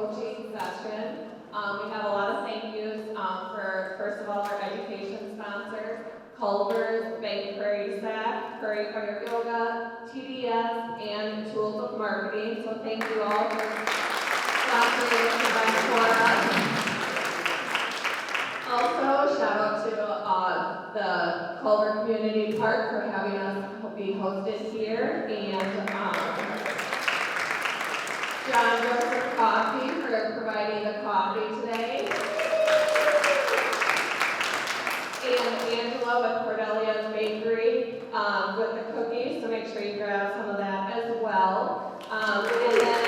coaching session. We have a lot of thank yous for, first of all, our education sponsors, Culver's, Bank Prairie Staff, Prairie Fire Yoga, TDS, and Tools of Marketing. So thank you all for sponsoring this event for us. Also, shout out to the Culver Community Park for having us be hosted here, and John Joseph Coffee for providing the coffee today, and Angela with Cordelia's Bakery with the cookies, so make sure you grab some of that as well. And then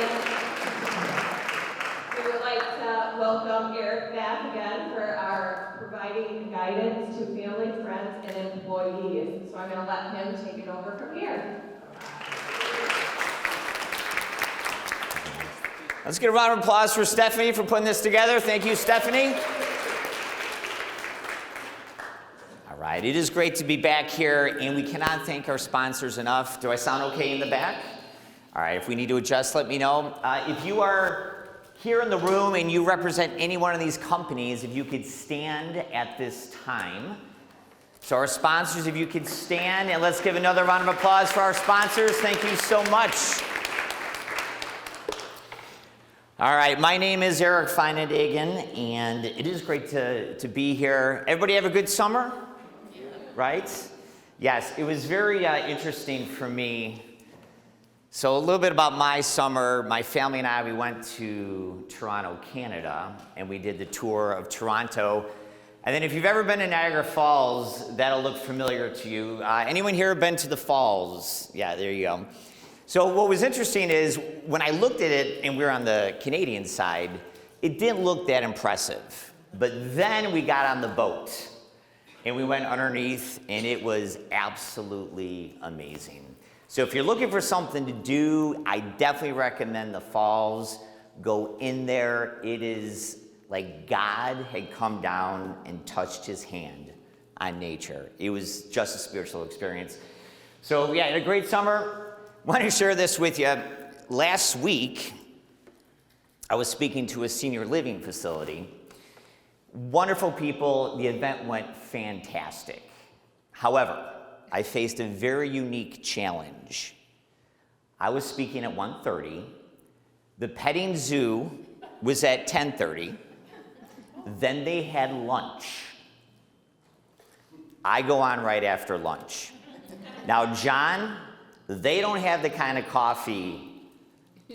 we would like to welcome Eric back again for our providing guidance to family, friends, and employees. So I'm going to let him take it over from here. Let's get a round of applause for Stephanie for putting this together. Thank you, Stephanie. All right, it is great to be back here, and we cannot thank our sponsors enough. Do I sound okay in the back? All right, if we need to adjust, let me know. If you are here in the room and you represent any one of these companies, if you could stand at this time. So our sponsors, if you could stand, and let's give another round of applause for our sponsors. Thank you so much. All right, my name is Eric Feinendagen, and it is great to be here. Everybody have a good summer? Right? Yes, it was very interesting for me. So a little bit about my summer. My family and I, we went to Toronto, Canada, and we did the tour of Toronto. And then if you've ever been to Niagara Falls, that'll look familiar to you. Anyone here been to the falls? Yeah, there you go. So what was interesting is when I looked at it, and we were on the Canadian side, it didn't look that impressive. But then we got on the boat, and we went underneath, and it was absolutely amazing. So if you're looking for something to do, I definitely recommend the falls. Go in there. It is like God had come down and touched his hand on nature. It was just a spiritual experience. So yeah, had a great summer. I want to share this with you. Last week, I was speaking to a senior living facility. Wonderful people. The event went fantastic. However, I faced a very unique challenge. I was speaking at 1:30. The petting zoo was at 10:30. Then they had lunch. I go on right after lunch. Now, John, they don't have the kind of coffee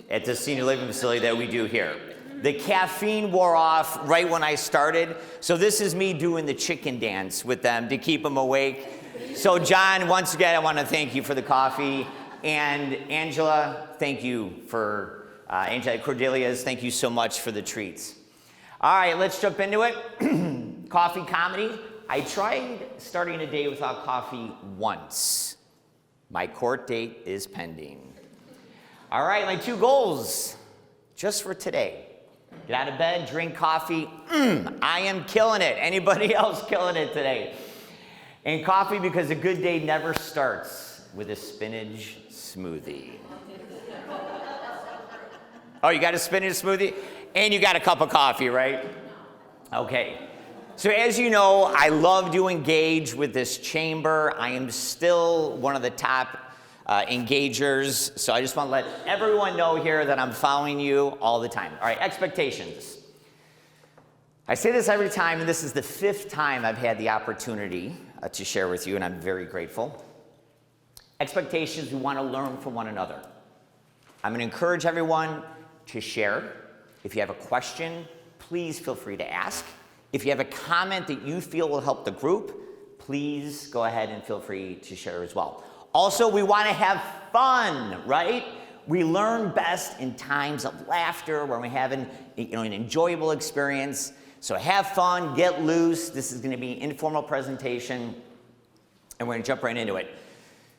at the senior living facility that we do here. The caffeine wore off right when I started, so this is me doing the chicken dance with them to keep them awake. So John, once again, I want to thank you for the coffee. And Angela, thank you for, Angela Cordelia's, thank you so much for the treats. All right, let's jump into it. Coffee comedy. I tried starting a day without coffee once. My court date is pending. All right, my 2 goals just for today. Get out of bed, drink coffee. I am killing it. Anybody else killing it today? And coffee, because a good day never starts with a spinach smoothie. Oh, you got a spinach smoothie? And you got a cup of coffee, right? Okay. So as you know, I love to engage with this chamber. I am still one of the top engagers. So I just want to let everyone know here that I'm following you all the time. All right, expectations. I say this every time, and this is the 5th time I've had the opportunity to share with you, and I'm very grateful. Expectations, we want to learn from one another. I'm going to encourage everyone to share. If you have a question, please feel free to ask. If you have a comment that you feel will help the group, please go ahead and feel free to share as well. Also, we want to have fun, right? We learn best in times of laughter, when we have an enjoyable experience. So have fun, get loose. This is going to be an informal presentation, and we're going to jump right into it.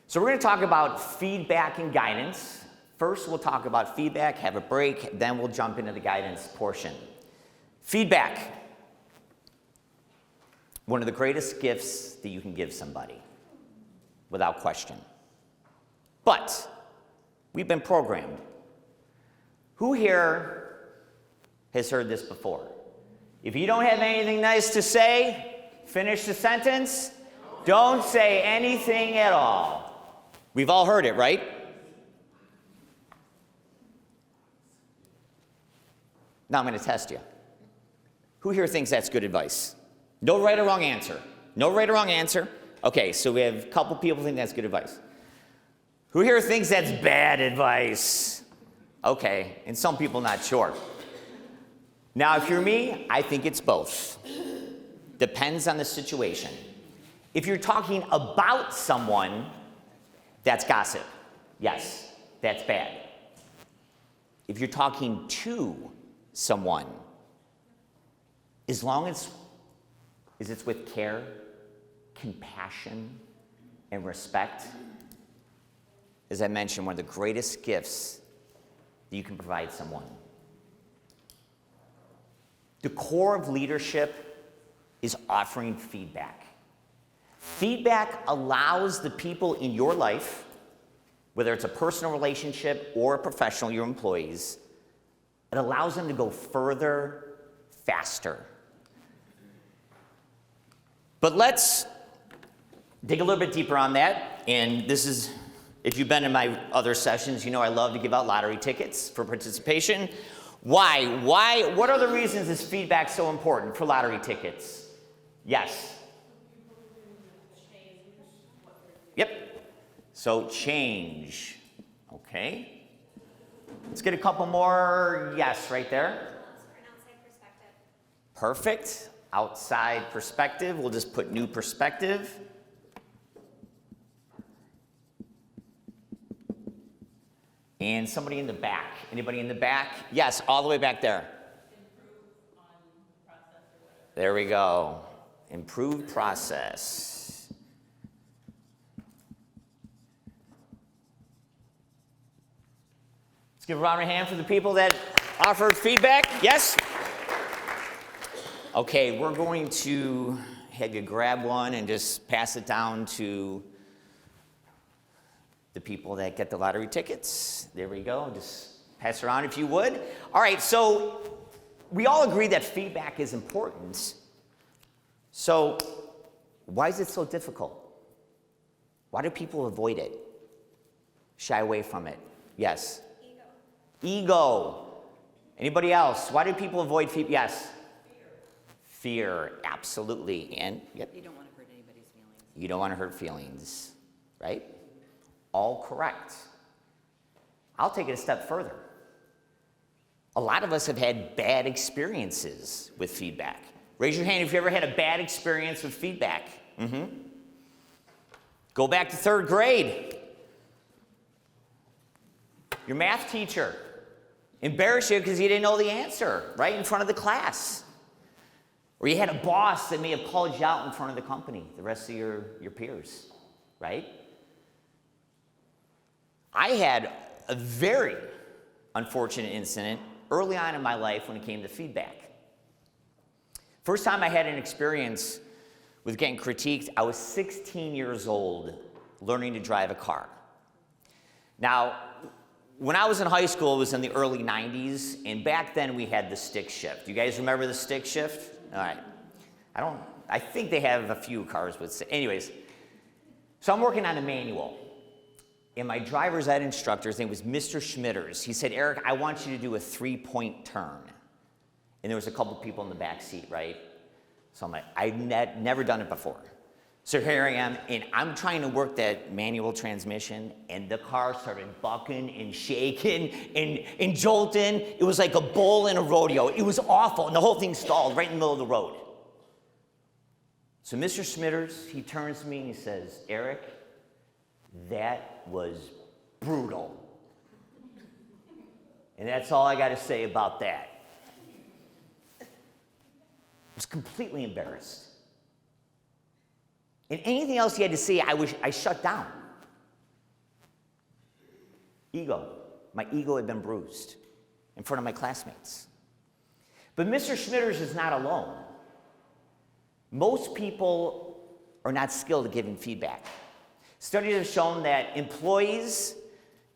So we're going to talk about feedback and guidance. First, we'll talk about feedback, have a break, then we'll jump into the guidance portion. Feedback. One of the greatest gifts that you can give somebody, without question. But we've been programmed. Who here has heard this before. If you don't have anything nice to say, finish the sentence. Don't say anything at all. We've all heard it, right? Now I'm going to test you. Who here thinks that's good advice? No right or wrong answer. No right or wrong answer. Okay, so we have a couple people think that's good advice. Who here thinks that's bad advice? Okay, and some people not sure. Now, if you're me, I think it's both. Depends on the situation. If you're talking about someone, that's gossip. Yes, that's bad. If you're talking to someone, as long as it's with care, compassion, and respect, as I mentioned, one of the greatest gifts that you can provide someone. The core of leadership is offering feedback. Feedback allows the people in your life, whether it's a personal relationship or a professional, your employees, it allows them to go further, faster. But let's dig a little bit deeper on that. And this is, if you've been in my other sessions, you know I love to give out lottery tickets for participation. Why? What are the reasons is feedback so important for lottery tickets? Yes. Yep. So change. Okay. Let's get a couple more. Yes, right there. Perfect. Outside perspective. We'll just put new perspective. And somebody in the back. Anybody in the back? Yes, all the way back there. Improve on the process or whatever. There we go. Improved process. Let's give a round of hand for the people that offered feedback. Yes? Okay, we're going to have you grab one and just pass it down to the people that get the lottery tickets. There we go. Just pass it around if you would. All right, so we all agree that feedback is important. So why is it so difficult? Why do people avoid it? Shy away from it? Yes? Ego. Anybody else? Why do people avoid feedback? Yes? Fear, absolutely. And yep. You don't want to hurt anybody's feelings. You don't want to hurt feelings, right? All correct. I'll take it a step further. A lot of us have had bad experiences with feedback. Raise your hand if you ever had a bad experience with feedback. Go back to 3rd grade. Your math teacher embarrassed you because you didn't know the answer right in front of the class. Or you had a boss that may have called you out in front of the company, the rest of your peers, right? I had a very unfortunate incident early on in my life when it came to feedback. First time I had an experience with getting critiqued, I was 16 years old, learning to drive a car. Now, when I was in high school, it was in the early 90s, and back then we had the stick shift. You guys remember the stick shift? All right. I think they have a few cars with, anyways. So I'm working on a manual. And my driver's ed instructor, his name was Mr. Schmitters. He said, Eric, I want you to do a 3-point turn. And there was a couple people in the back seat, right? So I'm like, I've never done it before. So here I am, and I'm trying to work that manual transmission, and the car started bucking and shaking and jolting. It was like a bull in a rodeo. It was awful, and the whole thing stalled right in the middle of the road. So Mr. Schmitters, he turns to me and he says, Eric, that was brutal. And that's all I got to say about that. I was completely embarrassed. And anything else he had to say, I shut down. Ego. My ego had been bruised in front of my classmates. But Mr. Schmitters is not alone. Most people are not skilled at giving feedback. Studies have shown that employees,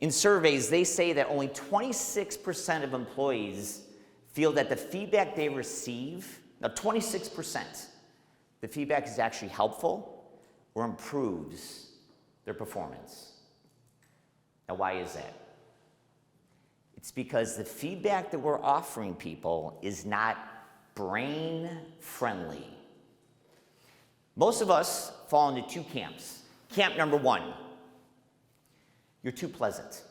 in surveys, they say that only 26% of employees feel that the feedback they receive, now 26%, the feedback is actually helpful or improves their performance. Now, why is that? It's because the feedback that we're offering people is not brain friendly. Most of us fall into two camps. Camp number one, you're too pleasant.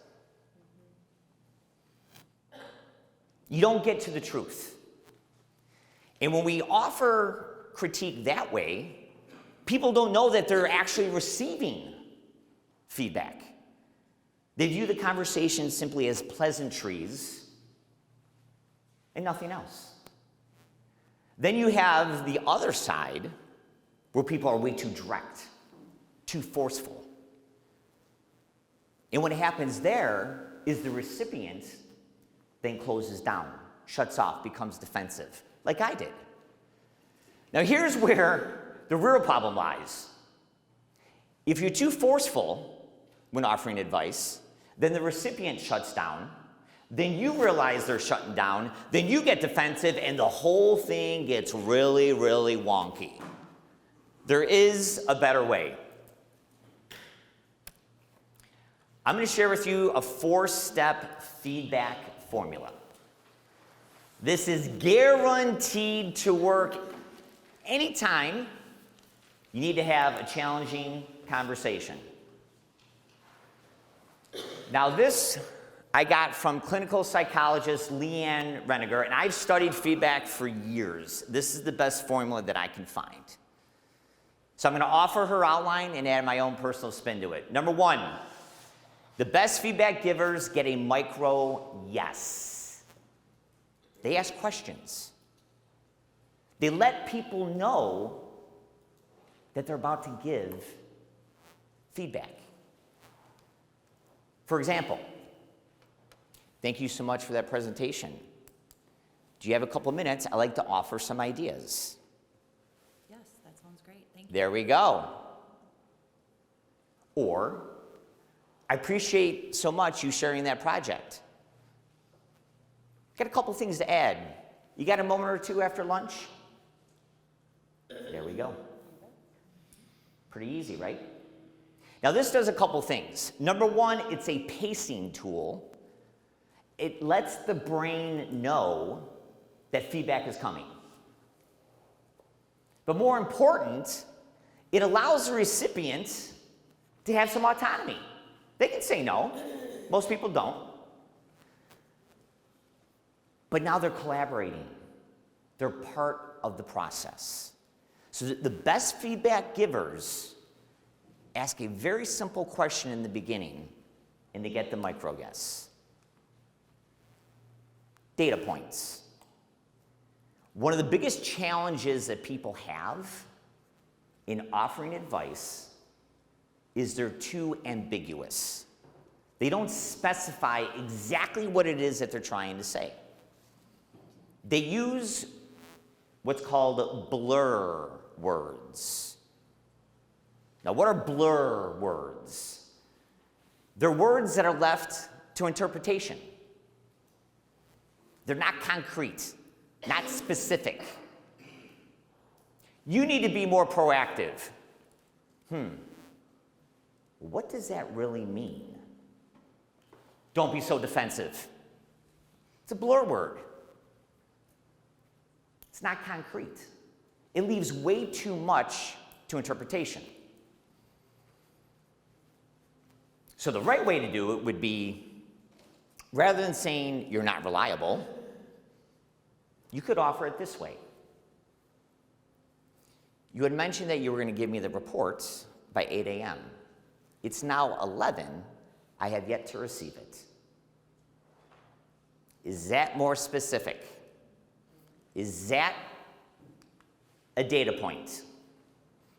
You don't get to the truth. And when we offer critique that way, people don't know that they're actually receiving feedback. They view the conversation simply as pleasantries and nothing else. Then you have the other side where people are way too direct, too forceful. And what happens there is the recipient then closes down, shuts off, becomes defensive, like I did. Now here's where the real problem lies. If you're too forceful when offering advice, then the recipient shuts down, then you realize they're shutting down, then you get defensive, and the whole thing gets really, really wonky. There is a better way. I'm going to share with you a 4-step feedback formula. This is guaranteed to work anytime you need to have a challenging conversation. Now this I got from clinical psychologist Leanne Reniger, and I've studied feedback for years. This is the best formula that I can find. So I'm going to offer her outline and add my own personal spin to it. Number 1, the best feedback givers get a micro yes. They ask questions. They let people know that they're about to give feedback. For example, thank you so much for that presentation. Do you have a couple minutes? I'd like to offer some ideas. Yes, that sounds great. Thank you. There we go. Or, I appreciate so much you sharing that project. Got a couple things to add. You got a moment or two after lunch? There we go. Pretty easy, right? Now this does a couple things. Number 1, it's a pacing tool. It lets the brain know that feedback is coming. But more important, it allows the recipient to have some autonomy. They can say no. Most people don't. But now they're collaborating. They're part of the process. So the best feedback givers ask a very simple question in the beginning, and they get the micro guess. Data points. One of the biggest challenges that people have in offering advice is they're too ambiguous. They don't specify exactly what it is that they're trying to say. They use what's called blur words. Now, what are blur words? They're words that are left to interpretation. They're not concrete, not specific. You need to be more proactive. What does that really mean? Don't be so defensive. It's a blur word. It's not concrete. It leaves way too much to interpretation. So the right way to do it would be, rather than saying you're not reliable, you could offer it this way. You had mentioned that you were going to give me the reports by 8 a.m. It's now 11. I have yet to receive it. Is that more specific? Is that a data point?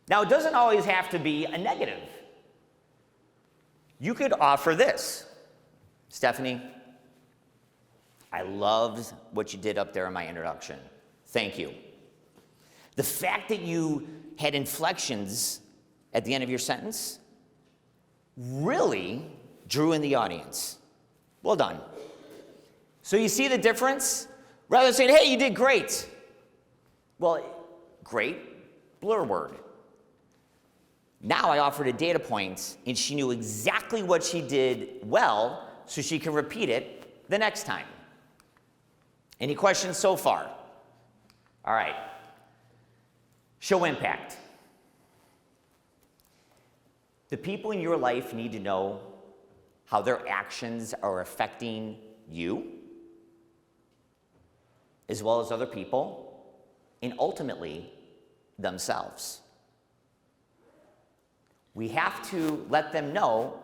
Now, it doesn't always have to be a negative. You could offer this. Stephanie, I loved what you did up there in my introduction. Thank you. The fact that you had inflections at the end of your sentence really drew in the audience. Well done. So you see the difference? Rather than saying, hey, you did great. Well, great, blur word. Now I offered a data point, and she knew exactly what she did well, so she can repeat it the next time. Any questions so far? All right. Show impact. The people in your life need to know how their actions are affecting you, as well as other people, and ultimately themselves. We have to let them know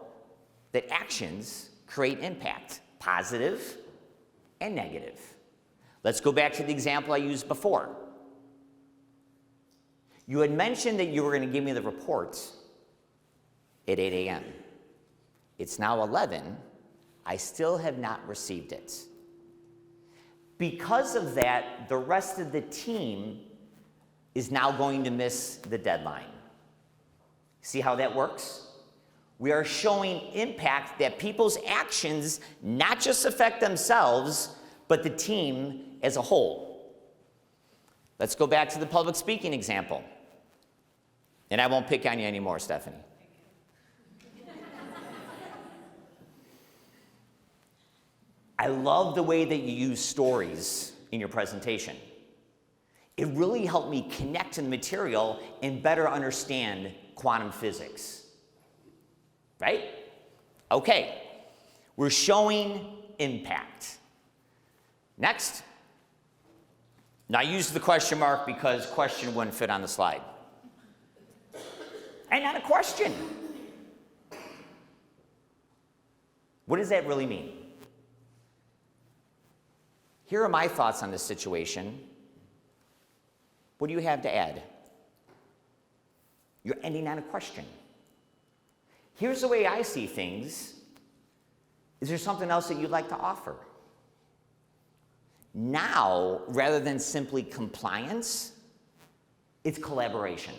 that actions create impact, positive and negative. Let's go back to the example I used before. You had mentioned that you were going to give me the report at 8 a.m. It's now 11. I still have not received it. Because of that, the rest of the team is now going to miss the deadline. See how that works? We are showing impact that people's actions not just affect themselves, but the team as a whole. Let's go back to the public speaking example. And I won't pick on you anymore, Stephanie. I love the way that you use stories in your presentation. It really helped me connect to the material and better understand quantum physics. Right? Okay. We're showing impact. Next. Now I used the question mark because question wouldn't fit on the slide. And not a question. What does that really mean? Here are my thoughts on this situation. What do you have to add? You're ending on a question. Here's the way I see things. Is there something else that you'd like to offer? Now, rather than simply compliance, it's collaboration.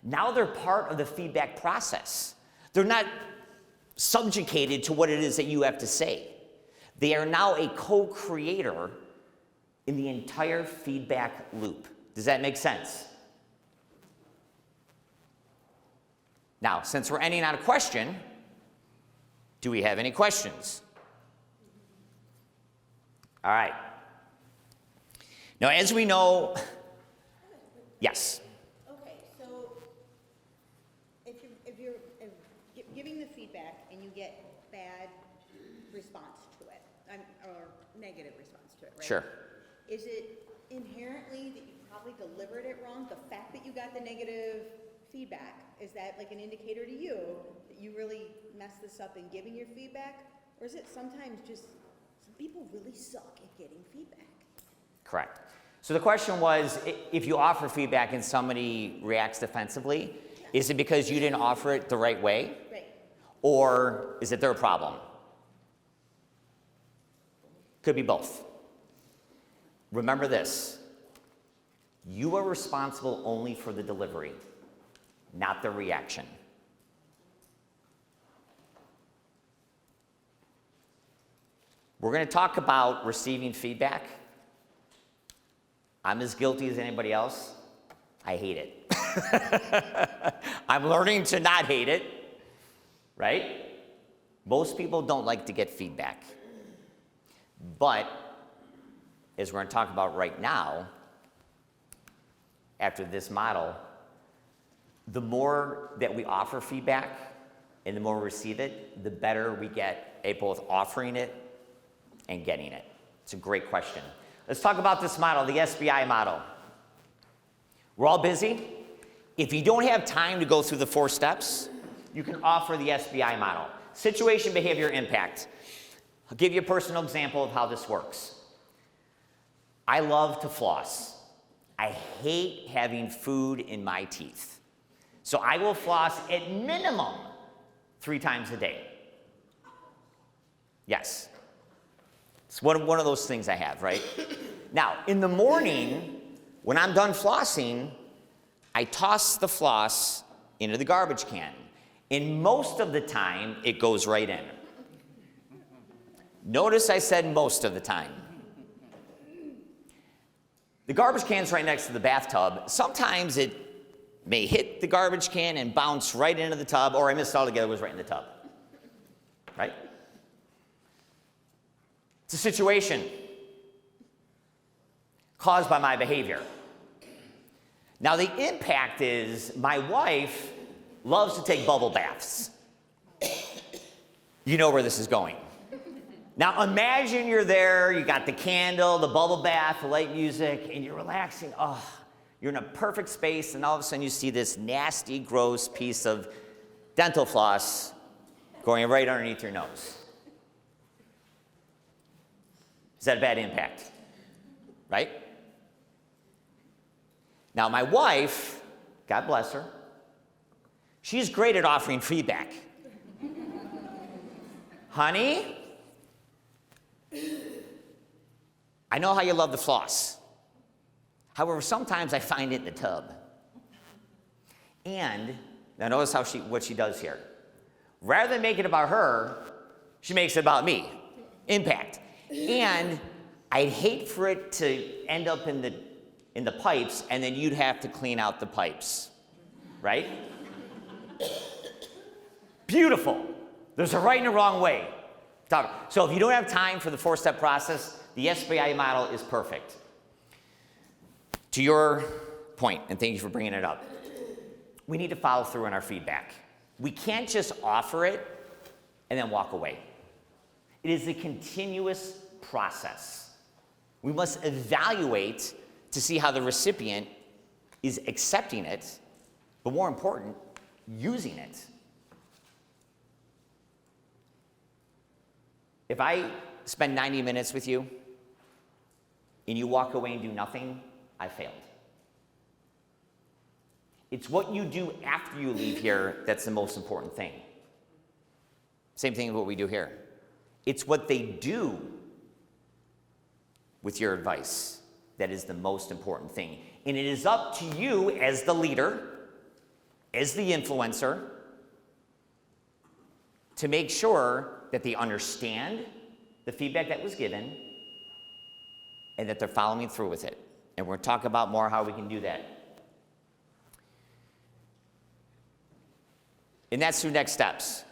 Now they're part of the feedback process. They're not subjugated to what it is that you have to say. They are now a co-creator in the entire feedback loop. Does that make sense? Now, since we're ending on a question, do we have any questions? All right. Now, as we know, yes. Okay, so if you're giving the feedback and you get bad response to it, or negative response to it, right? Sure. Is it inherently that you probably delivered it wrong? The fact that you got the negative feedback, is that like an indicator to you that you really messed this up in giving your feedback? Or is it sometimes just some people really suck at getting feedback? Correct. So the question was, if you offer feedback and somebody reacts defensively, is it because you didn't offer it the right way? Right. Or is it their problem? Could be both. Remember this. You are responsible only for the delivery, not the reaction. We're going to talk about receiving feedback. I'm as guilty as anybody else. I hate it. I'm learning to not hate it, right? Most people don't like to get feedback. But, as we're going to talk about right now, after this model, the more that we offer feedback and the more we receive it, the better we get at both offering it and getting it. It's a great question. Let's talk about this model, the SBI model. We're all busy. If you don't have time to go through the 4 steps, you can offer the SBI model. Situation, behavior, impact. I'll give you a personal example of how this works. I love to floss. I hate having food in my teeth. So I will floss at minimum 3 times a day. Yes. It's one of those things I have, right? Now, in the morning, when I'm done flossing, I toss the floss into the garbage can. And most of the time, it goes right in. Notice I said most of the time. The garbage can's right next to the bathtub. Sometimes it may hit the garbage can and bounce right into the tub, or I missed it altogether, it was right in the tub. Right? It's a situation caused by my behavior. Now, the impact is my wife loves to take bubble baths. You know where this is going. Now, imagine you're there, you got the candle, the bubble bath, the light music, and you're relaxing. Oh, you're in a perfect space, and all of a sudden you see this nasty, gross piece of dental floss going right underneath your nose. Is that a bad impact? Right? Now, my wife, God bless her, she's great at offering feedback. Honey, I know how you love the floss. However, sometimes I find it in the tub. And, now notice what she does here. Rather than make it about her, she makes it about me. Impact. And I'd hate for it to end up in the pipes, and then you'd have to clean out the pipes. Right? Beautiful. There's a right and a wrong way. So if you don't have time for the 4-step process, the SBI model is perfect. To your point, and thank you for bringing it up, we need to follow through on our feedback. We can't just offer it and then walk away. It is a continuous process. We must evaluate to see how the recipient is accepting it, but more important, using it. If I spend 90 minutes with you and you walk away and do nothing, I failed. It's what you do after you leave here that's the most important thing. Same thing with what we do here. It's what they do with your advice that is the most important thing. And it is up to you as the leader, as the influencer, to make sure that they understand the feedback that was given and that they're following through with it. And we're going to talk about more how we can do that. And that's through next steps.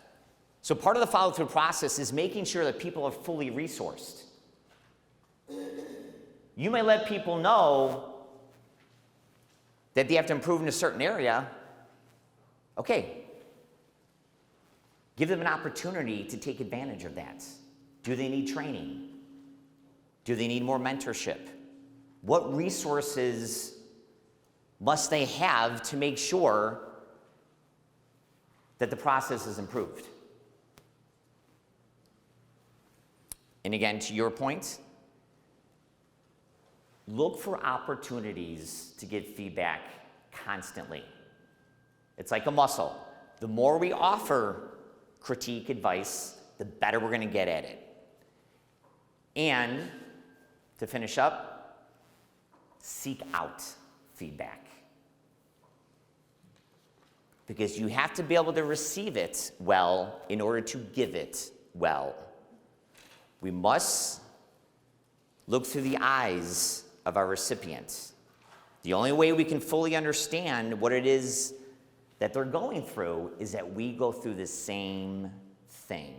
So part of the follow-through process is making sure that people are fully resourced. You may let people know that they have to improve in a certain area. Okay. Give them an opportunity to take advantage of that. Do they need training? Do they need more mentorship? What resources must they have to make sure that the process is improved? And again, to your point, look for opportunities to get feedback constantly. It's like a muscle. The more we offer critique, advice, the better we're going to get at it. And to finish up, seek out feedback. Because you have to be able to receive it well in order to give it well. We must look through the eyes of our recipient. The only way we can fully understand what it is that they're going through is that we go through the same thing.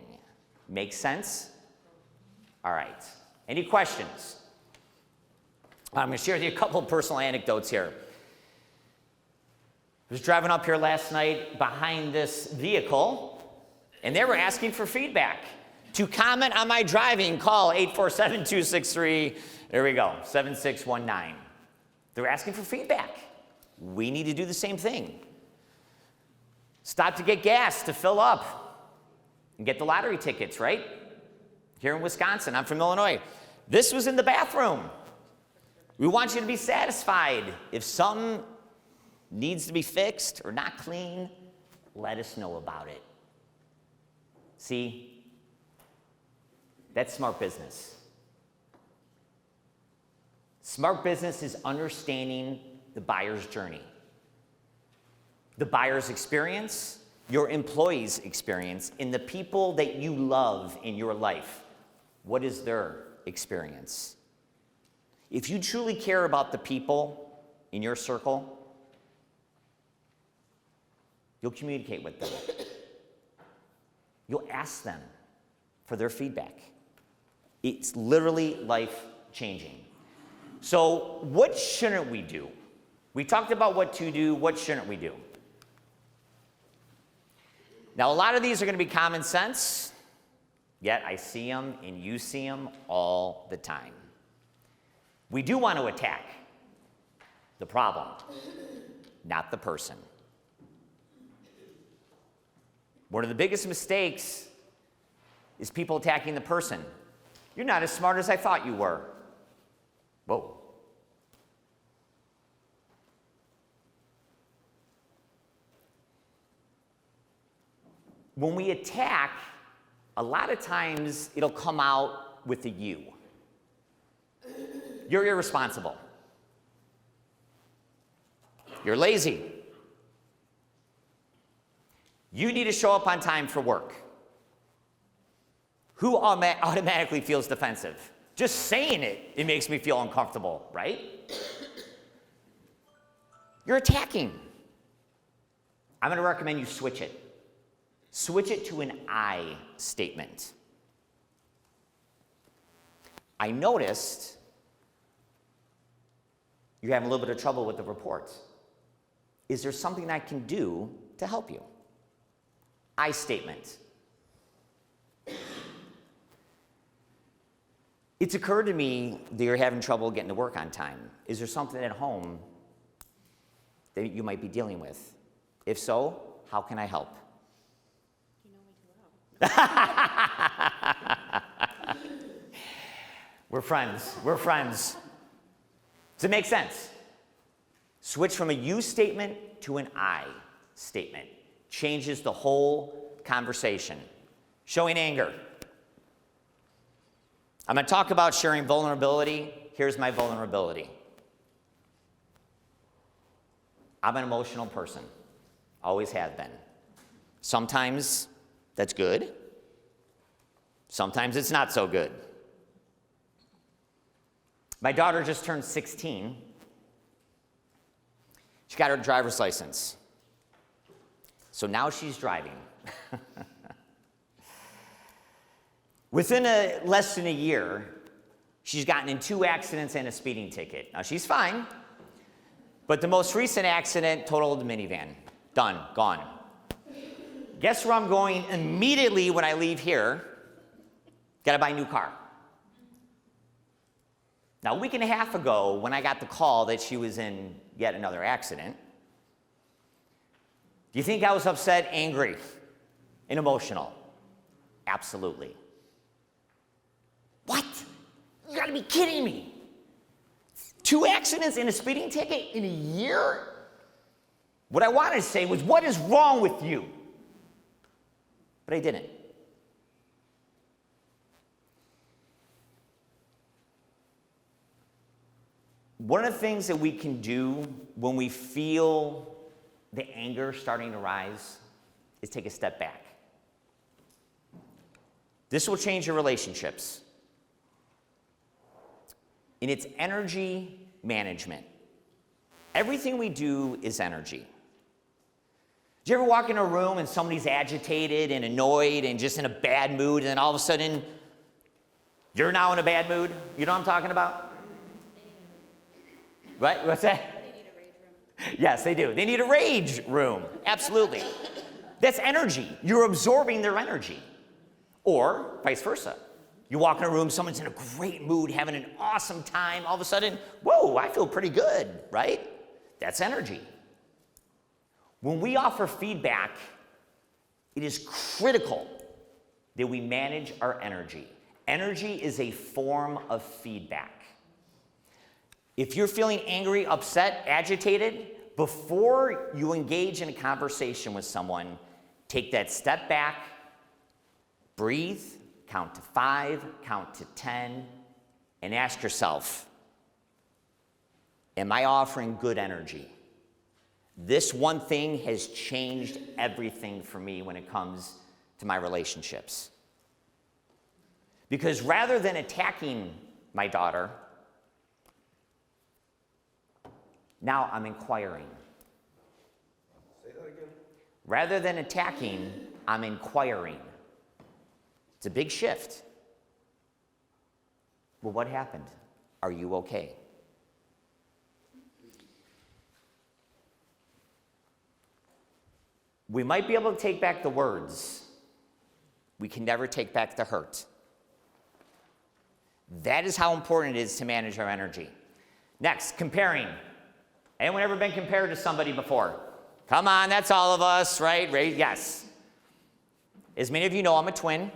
Make sense? All right. Any questions? I'm going to share with you a couple of personal anecdotes here. I was driving up here last night behind this vehicle, and they were asking for feedback. To comment on my driving, call 847-263, there we go, 7619. They're asking for feedback. We need to do the same thing. Stop to get gas, to fill up, and get the lottery tickets, right? Here in Wisconsin, I'm from Illinois. This was in the bathroom. We want you to be satisfied. If something needs to be fixed or not clean, let us know about it. See, that's smart business. Smart business is understanding the buyer's journey. The buyer's experience, your employee's experience, and the people that you love in your life. What is their experience? If you truly care about the people in your circle, you'll communicate with them. You'll ask them for their feedback. It's literally life-changing. So what shouldn't we do? We talked about what to do. What shouldn't we do? Now, a lot of these are going to be common sense, yet I see them and you see them all the time. We do want to attack the problem, not the person. One of the biggest mistakes is people attacking the person. You're not as smart as I thought you were. Whoa. When we attack, a lot of times it'll come out with a you. You're irresponsible. You're lazy. You need to show up on time for work. Who automatically feels defensive? Just saying it makes me feel uncomfortable, right? You're attacking. I'm going to recommend you switch it. Switch it to an I statement. I noticed you're having a little bit of trouble with the report. Is there something I can do to help you? I statement. It's occurred to me that you're having trouble getting to work on time. Is there something at home that you might be dealing with? If so, how can I help? You know me too well. We're friends. We're friends. Does it make sense? Switch from a you statement to an I statement. Changes the whole conversation. Showing anger. I'm going to talk about sharing vulnerability. Here's my vulnerability. I'm an emotional person. Always have been. Sometimes that's good. Sometimes it's not so good. My daughter just turned 16. She got her driver's license. So now she's driving. Within less than a year, she's gotten in 2 accidents and a speeding ticket. Now, she's fine, but the most recent accident totaled the minivan. Done, gone. Guess where I'm going immediately when I leave here? Gotta buy a new car. Now, a week and a half ago, when I got the call that she was in yet another accident, do you think I was upset, angry, and emotional? Absolutely. What? You gotta be kidding me. 2 accidents and a speeding ticket in a year? What I wanted to say was, what is wrong with you? But I didn't. One of the things that we can do when we feel the anger starting to rise is take a step back. This will change your relationships. And it's energy management. Everything we do is energy. Do you ever walk in a room and somebody's agitated and annoyed and just in a bad mood, and then all of a sudden, you're now in a bad mood? You know what I'm talking about? What? What's that? They need a rage room. Yes, they do. They need a rage room. Absolutely. That's energy. You're absorbing their energy. Or vice versa. You walk in a room, someone's in a great mood, having an awesome time. All of a sudden, whoa, I feel pretty good, right? That's energy. When we offer feedback, it is critical that we manage our energy. Energy is a form of feedback. If you're feeling angry, upset, agitated, before you engage in a conversation with someone, take that step back, breathe, count to 5, count to 10, and ask yourself, am I offering good energy? This one thing has changed everything for me when it comes to my relationships. Because rather than attacking my daughter, Now I'm inquiring. Say that again. Rather than attacking, I'm inquiring. It's a big shift. Well, what happened? Are you okay? We might be able to take back the words. We can never take back the hurt. That is how important it is to manage our energy. Next, comparing. Anyone ever been compared to somebody before? Come on, that's all of us, right? Yes. As many of you know, I'm a twin.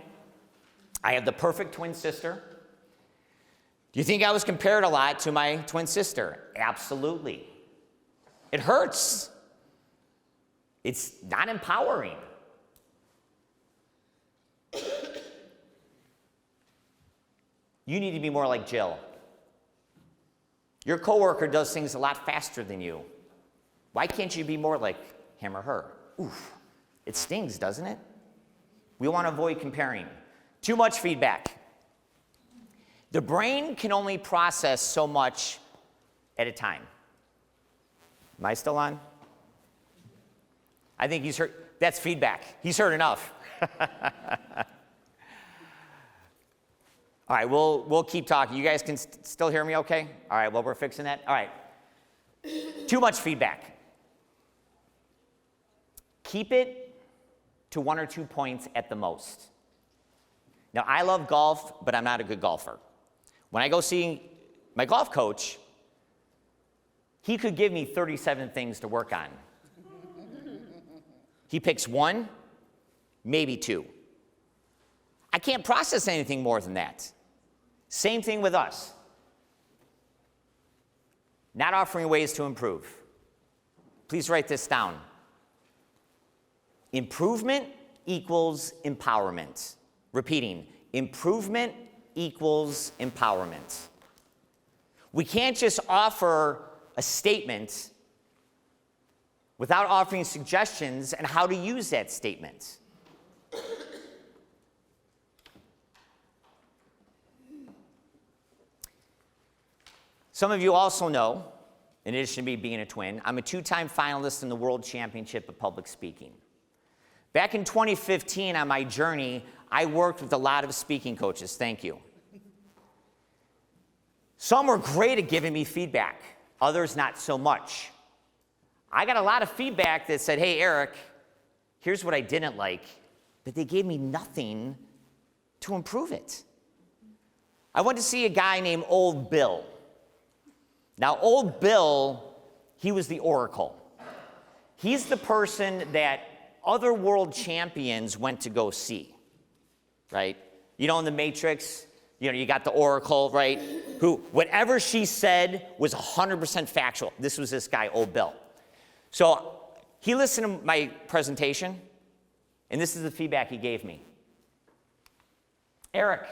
I have the perfect twin sister. Do you think I was compared a lot to my twin sister? Absolutely. It hurts. It's not empowering. You need to be more like Jill. Your coworker does things a lot faster than you. Why can't you be more like him or her? Oof. It stings, doesn't it? We want to avoid comparing. Too much feedback. The brain can only process so much at a time. Am I still on? I think he's heard. That's feedback. He's heard enough. All right, we'll keep talking. You guys can still hear me okay? All right, well, we're fixing that. All right. Too much feedback. Keep it to 1 or 2 points at the most. Now, I love golf, but I'm not a good golfer. When I go see my golf coach, he could give me 37 things to work on. He picks 1, maybe 2. I can't process anything more than that. Same thing with us. Not offering ways to improve. Please write this down. Improvement equals empowerment. Repeating, improvement equals empowerment. We can't just offer a statement without offering suggestions on how to use that statement. Some of you also know, in addition to me being a twin, I'm a 2-time finalist in the World Championship of Public Speaking. Back in 2015, on my journey, I worked with a lot of speaking coaches. Thank you. Some were great at giving me feedback, others not so much. I got a lot of feedback that said, hey, Eric, here's what I didn't like, but they gave me nothing to improve it. I went to see a guy named Old Bill. Now, Old Bill, he was the oracle. He's the person that other world champions went to go see, right? You know, in The Matrix, you got the oracle, right? Who, whatever she said was 100% factual. This was this guy, Old Bill. So he listened to my presentation, and this is the feedback he gave me. Eric,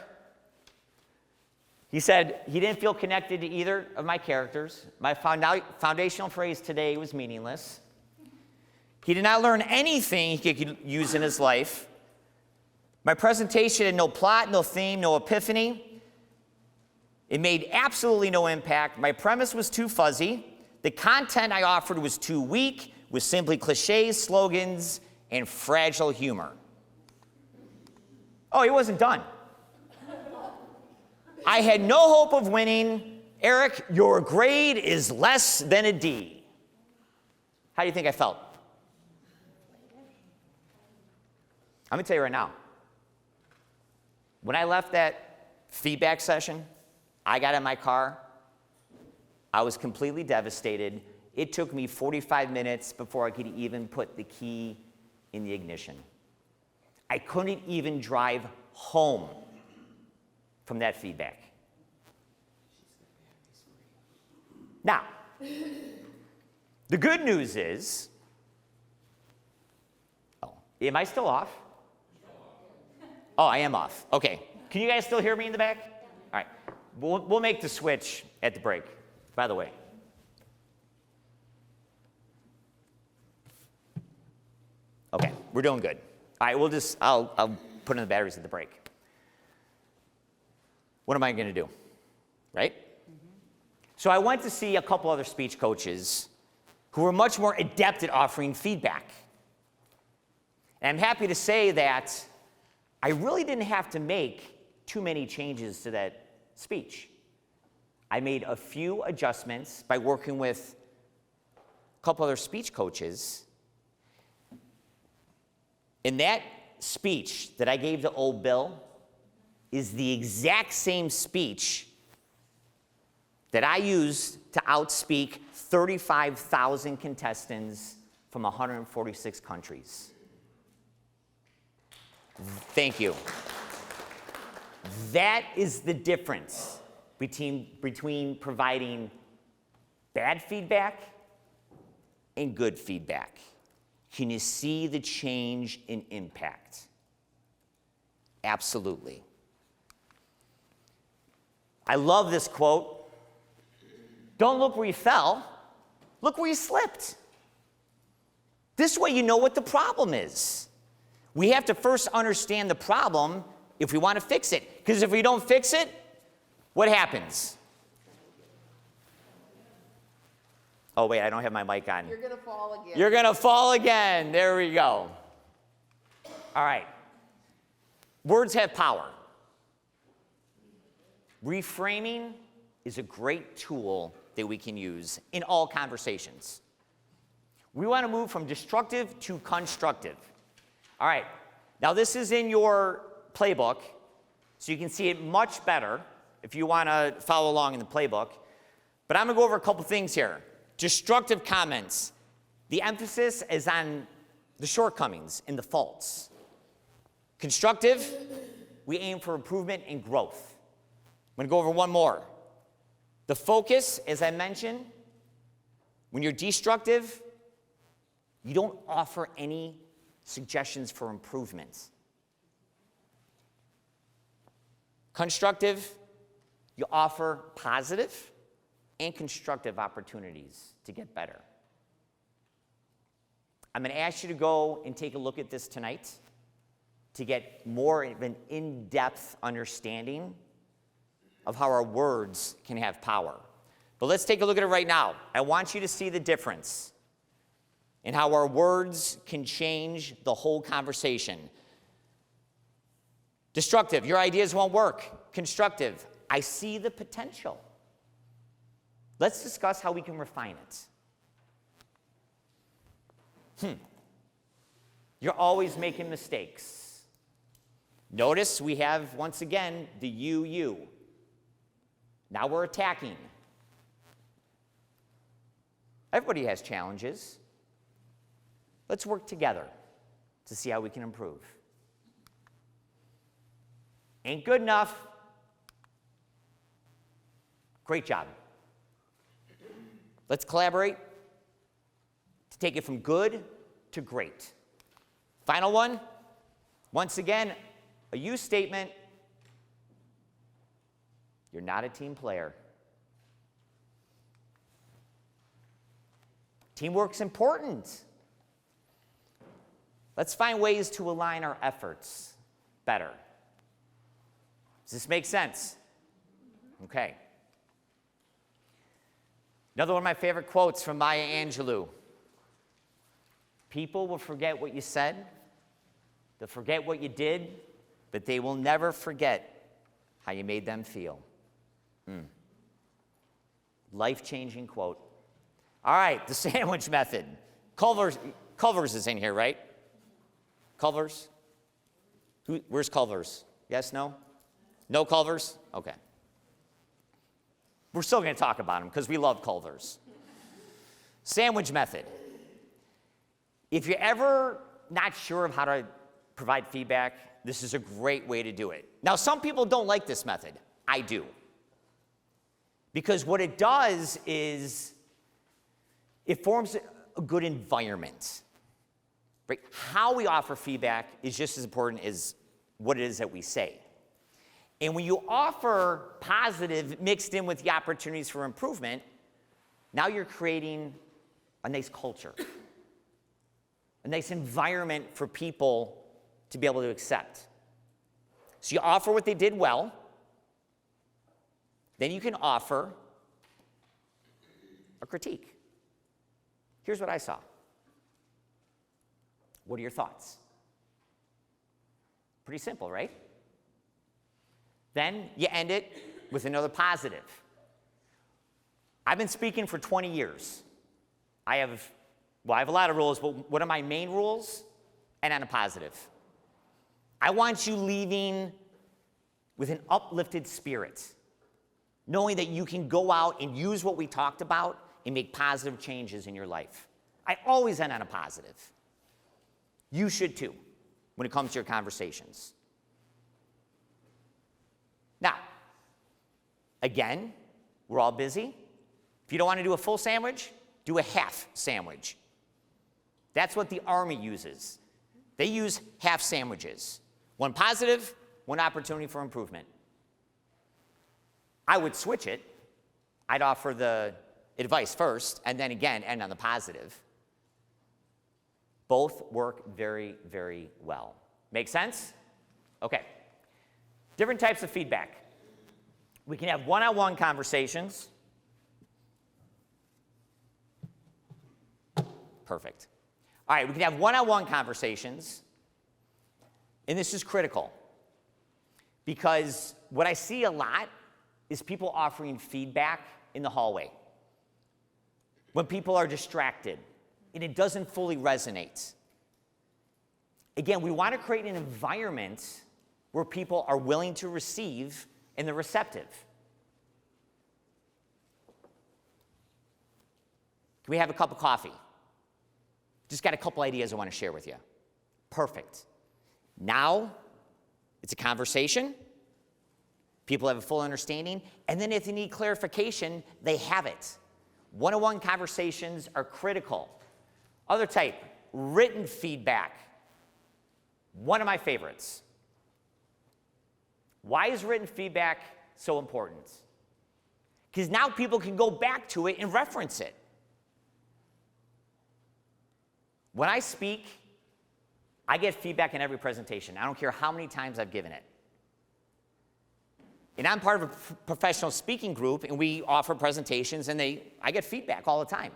he said he didn't feel connected to either of my characters. My foundational phrase today was meaningless. He did not learn anything he could use in his life. My presentation had no plot, no theme, no epiphany. It made absolutely no impact. My premise was too fuzzy. The content I offered was too weak, with simply cliches, slogans, and fragile humor. Oh, he wasn't done. I had no hope of winning. Eric, your grade is less than a D. How do you think I felt? I'm going to tell you right now. When I left that feedback session, I got in my car. I was completely devastated. It took me 45 minutes before I could even put the key in the ignition. I couldn't even drive home from that feedback. Now, the good news is, am I still off? Oh, I am off. Okay. Can you guys still hear me in the back? All right. We'll make the switch at the break, by the way. Okay, we're doing good. All right, I'll put in the batteries at the break. What am I going to do? Right? So I went to see a couple other speech coaches who were much more adept at offering feedback. And I'm happy to say that I really didn't have to make too many changes to that speech. I made a few adjustments by working with a couple other speech coaches. And that speech that I gave to Old Bill is the exact same speech that I used to outspeak 35,000 contestants from 146 countries. Thank you. That is the difference between providing bad feedback and good feedback. Can you see the change in impact? Absolutely. I love this quote. Don't look where you fell, look where you slipped. This way you know what the problem is. We have to first understand the problem if we want to fix it. Because if we don't fix it, what happens? Oh, wait, I don't have my mic on. You're gonna fall again. You're going to fall again. There we go. All right. Words have power. Reframing is a great tool that we can use in all conversations. We want to move from destructive to constructive. All right. Now, this is in your playbook, so you can see it much better if you want to follow along in the playbook. But I'm going to go over a couple things here. Destructive comments. The emphasis is on the shortcomings and the faults. Constructive, we aim for improvement and growth. I'm going to go over one more. The focus, as I mentioned, when you're destructive, you don't offer any suggestions for improvement. Constructive, you offer positive and constructive opportunities to get better. I'm going to ask you to go and take a look at this tonight to get more of an in-depth understanding of how our words can have power. But let's take a look at it right now. I want you to see the difference in how our words can change the whole conversation. Destructive, your ideas won't work. Constructive, I see the potential. Let's discuss how we can refine it. You're always making mistakes. Notice we have, once again, the you. Now we're attacking. Everybody has challenges. Let's work together to see how we can improve. Ain't good enough. Great job. Let's collaborate to take it from good to great. Final one. Once again, a you statement. You're not a team player. Teamwork's important. Let's find ways to align our efforts better. Does this make sense? Okay. Another one of my favorite quotes from Maya Angelou. People will forget what you said, they'll forget what you did, but they will never forget how you made them feel. Life-changing quote. All right, the sandwich method. Culver's is in here, right? Culver's? Where's Culver's? Yes, no? No Culver's? Okay. We're still going to talk about them because we love Culver's. Sandwich method. If you're ever not sure of how to provide feedback, this is a great way to do it. Now, some people don't like this method. I do. Because what it does is it forms a good environment. Right? How we offer feedback is just as important as what it is that we say. And when you offer positive mixed in with the opportunities for improvement, now you're creating a nice culture, a nice environment for people to be able to accept. So you offer what they did well, then you can offer or critique. Here's what I saw. What are your thoughts? Pretty simple, right? Then you end it with another positive. I've been speaking for 20 years. I have a lot of rules, but what are my main rules? And on a positive. I want you leaving with an uplifted spirit, knowing that you can go out and use what we talked about and make positive changes in your life. I always end on a positive. You should too, when it comes to your conversations. Now, again, we're all busy. If you don't want to do a full sandwich, do a half sandwich. That's what the Army uses. They use half sandwiches. One positive, one opportunity for improvement. I would switch it. I'd offer the advice first, and then again, end on the positive. Both work very, very well. Make sense? Okay. Different types of feedback. We can have one-on-one conversations. Perfect. All right, we can have one-on-one conversations, and this is critical because what I see a lot is people offering feedback in the hallway when people are distracted and it doesn't fully resonate. Again, we want to create an environment where people are willing to receive and they're receptive. Can we have a cup of coffee? Just got a couple ideas I want to share with you. Perfect. Now, it's a conversation. People have a full understanding. And then if they need clarification, they have it. One-on-one conversations are critical. Other type, written feedback. One of my favorites. Why is written feedback so important? Because now people can go back to it and reference it. When I speak, I get feedback in every presentation. I don't care how many times I've given it. And I'm part of a professional speaking group, and we offer presentations, and I get feedback all the time.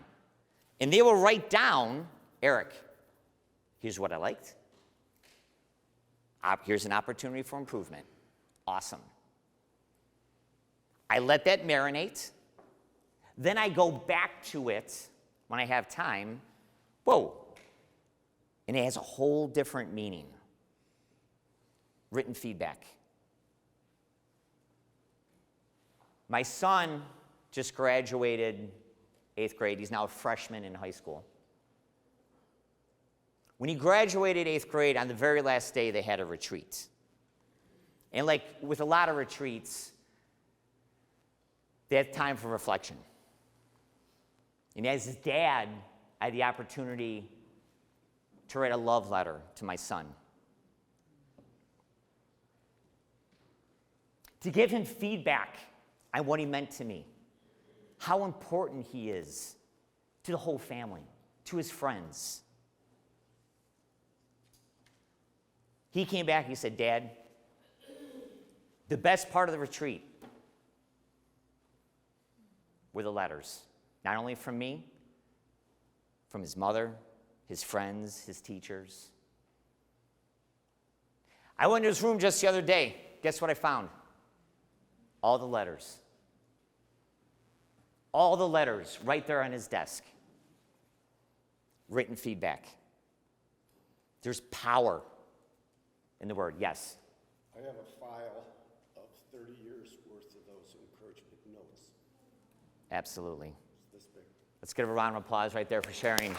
And they will write down, Eric, here's what I liked. Here's an opportunity for improvement. Awesome. I let that marinate. Then I go back to it when I have time. Whoa. And it has a whole different meaning. Written feedback. My son just graduated 8th grade. He's now a freshman in high school. When he graduated 8th grade, on the very last day, they had a retreat. And like with a lot of retreats, they had time for reflection. And as his dad, I had the opportunity to write a love letter to my son. To give him feedback on what he meant to me, how important he is to the whole family, to his friends. He came back and he said, Dad, the best part of the retreat were the letters, not only from me, from his mother, his friends, his teachers. I went to his room just the other day. Guess what I found? All the letters. All the letters right there on his desk. Written feedback. There's power in the word. Yes? I have a file of 30 years worth of those encouragement notes. Absolutely. It's this big. Let's give a round of applause right there for sharing.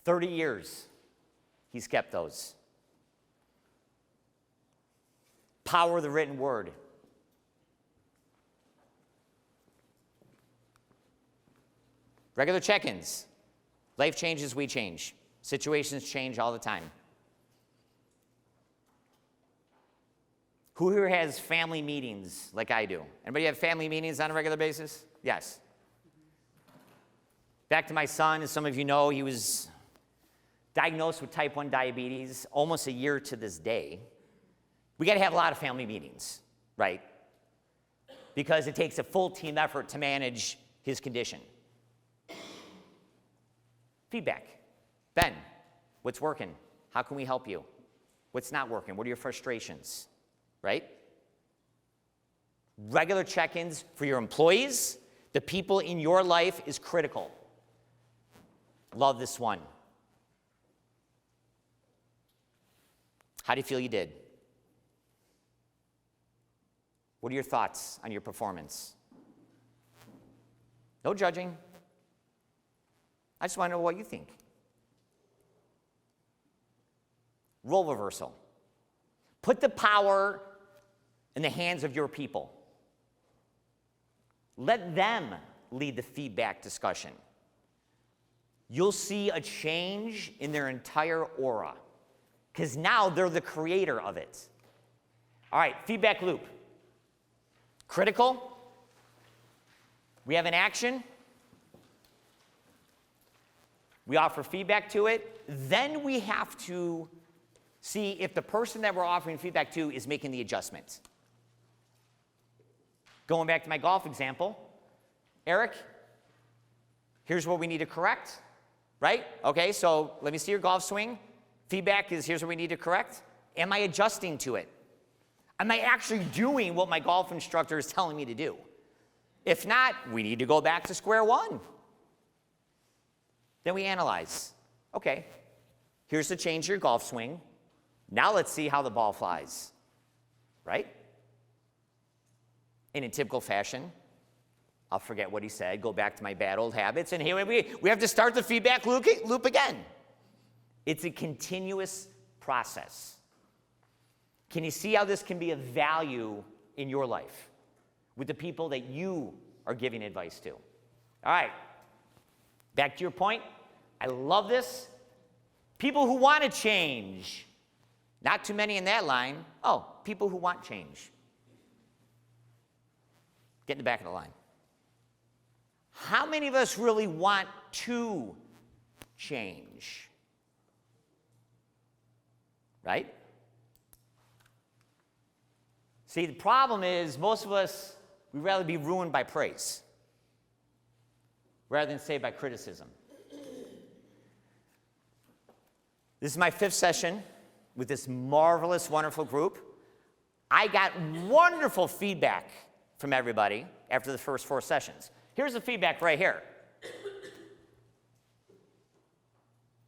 "30 years, he's kept those. Power of the written word. Regular check-ins. Life changes, we change. Situations change all the time. Who here has family meetings like I do? Anybody have family meetings on a regular basis? Yes. Back to my son, as some of you know, he was diagnosed with type 1 diabetes almost a year to this day. We got to have a lot of family meetings, right? because it takes a full team effort to manage his condition. Feedback. Ben, what's working? How can we help you? What's not working? What are your frustrations? Right? Regular check-ins for your employees, the people in your life, is critical. Love this one. How do you feel you did? What are your thoughts on your performance? No judging. I just want to know what you think. Role reversal. Put the power in the hands of your people. Let them lead the feedback discussion. You'll see a change in their entire aura, because now they're the creator of it. All right, feedback loop. Critical. We have an action. We offer feedback to it. Then we have to see if the person that we're offering feedback to is making the adjustment. Going back to my golf example, Eric, here's what we need to correct, right? Okay, so let me see your golf swing. Feedback is here's what we need to correct. Am I adjusting to it? Am I actually doing what my golf instructor is telling me to do? If not, we need to go back to square one. Then we analyze. Okay, here's the change to your golf swing. Now let's see how the ball flies, right? And in typical fashion, I'll forget what he said, go back to my bad old habits, and here we have to start the feedback loop again. It's a continuous process. Can you see how this can be of value in your life with the people that you are giving advice to? All right, back to your point. I love this. People who want to change. Not too many in that line. Oh, people who want change. Get in the back of the line. How many of us really want to change? Right? See, the problem is most of us, we'd rather be ruined by praise rather than saved by criticism. This is my 5th session with this marvelous, wonderful group. I got wonderful feedback from everybody after the first 4 sessions. Here's the feedback right here.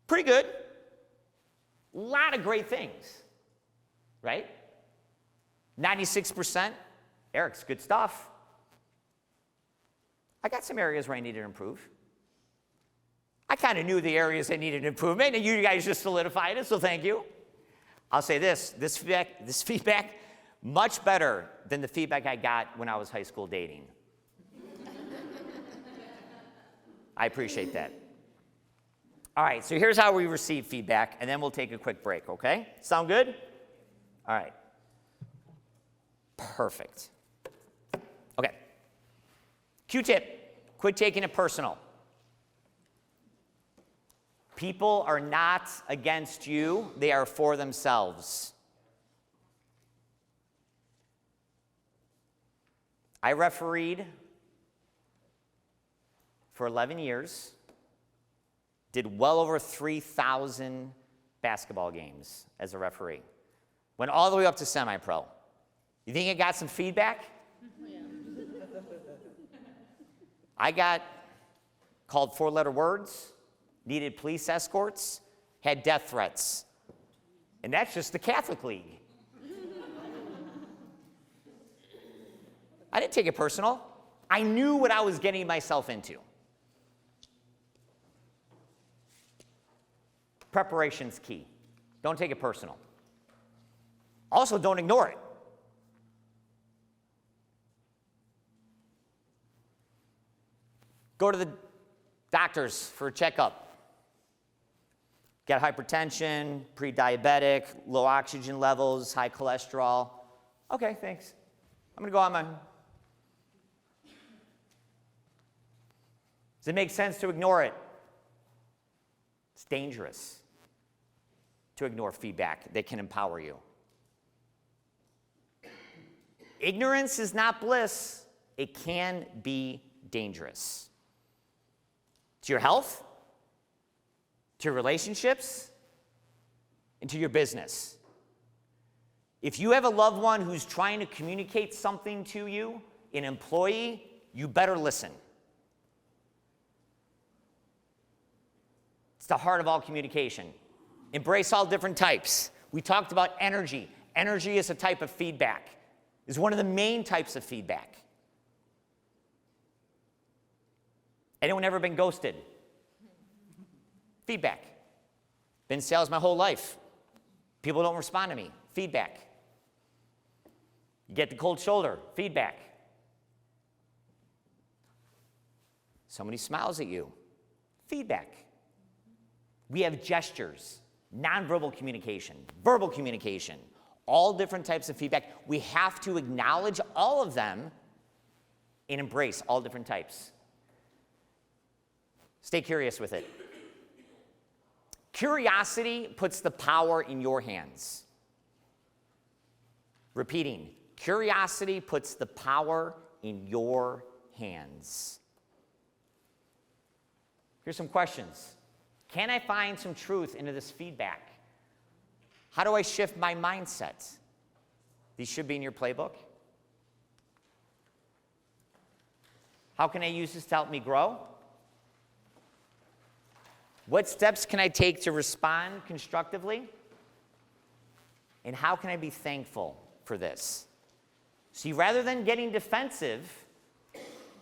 Pretty good. A lot of great things, right? 96%. Eric's good stuff. I got some areas where I needed to improve. I kind of knew the areas that needed improvement, and you guys just solidified it, so thank you. I'll say this feedback, much better than the feedback I got when I was high school dating. I appreciate that. All right, so here's how we receive feedback, and then we'll take a quick break, okay? Sound good? All right. Perfect. Okay. Q-tip, quit taking it personal. People are not against you, they are for themselves. I refereed for 11 years, did well over 3,000 basketball games as a referee. Went all the way up to semi-pro. You think I got some feedback? I got called 4-letter words, needed police escorts, had death threats. And that's just the Catholic League. I didn't take it personal. I knew what I was getting myself into. Preparation's key. Don't take it personal. Also, don't ignore it. Go to the doctors for a checkup. Get hypertension, pre-diabetic, low oxygen levels, high cholesterol. Okay, thanks. I'm going to go on my... Does it make sense to ignore it? It's dangerous to ignore feedback that can empower you. Ignorance is not bliss. it can be dangerous to your health, to your relationships, and to your business. If you have a loved one who's trying to communicate something to you, an employee, you better listen. It's the heart of all communication. Embrace all different types. We talked about energy. Energy is a type of feedback. It's one of the main types of feedback. Anyone ever been ghosted? Feedback. Been in sales my whole life. People don't respond to me. Feedback. You get the cold shoulder. Feedback. Somebody smiles at you. Feedback. We have gestures, nonverbal communication, verbal communication, all different types of feedback. We have to acknowledge all of them and embrace all different types. Stay curious with it. Curiosity puts the power in your hands. Repeating, curiosity puts the power in your hands. Here's some questions. Can I find some truth into this feedback? How do I shift my mindset? These should be in your playbook. How can I use this to help me grow? What steps can I take to respond constructively? And how can I be thankful for this? See, rather than getting defensive,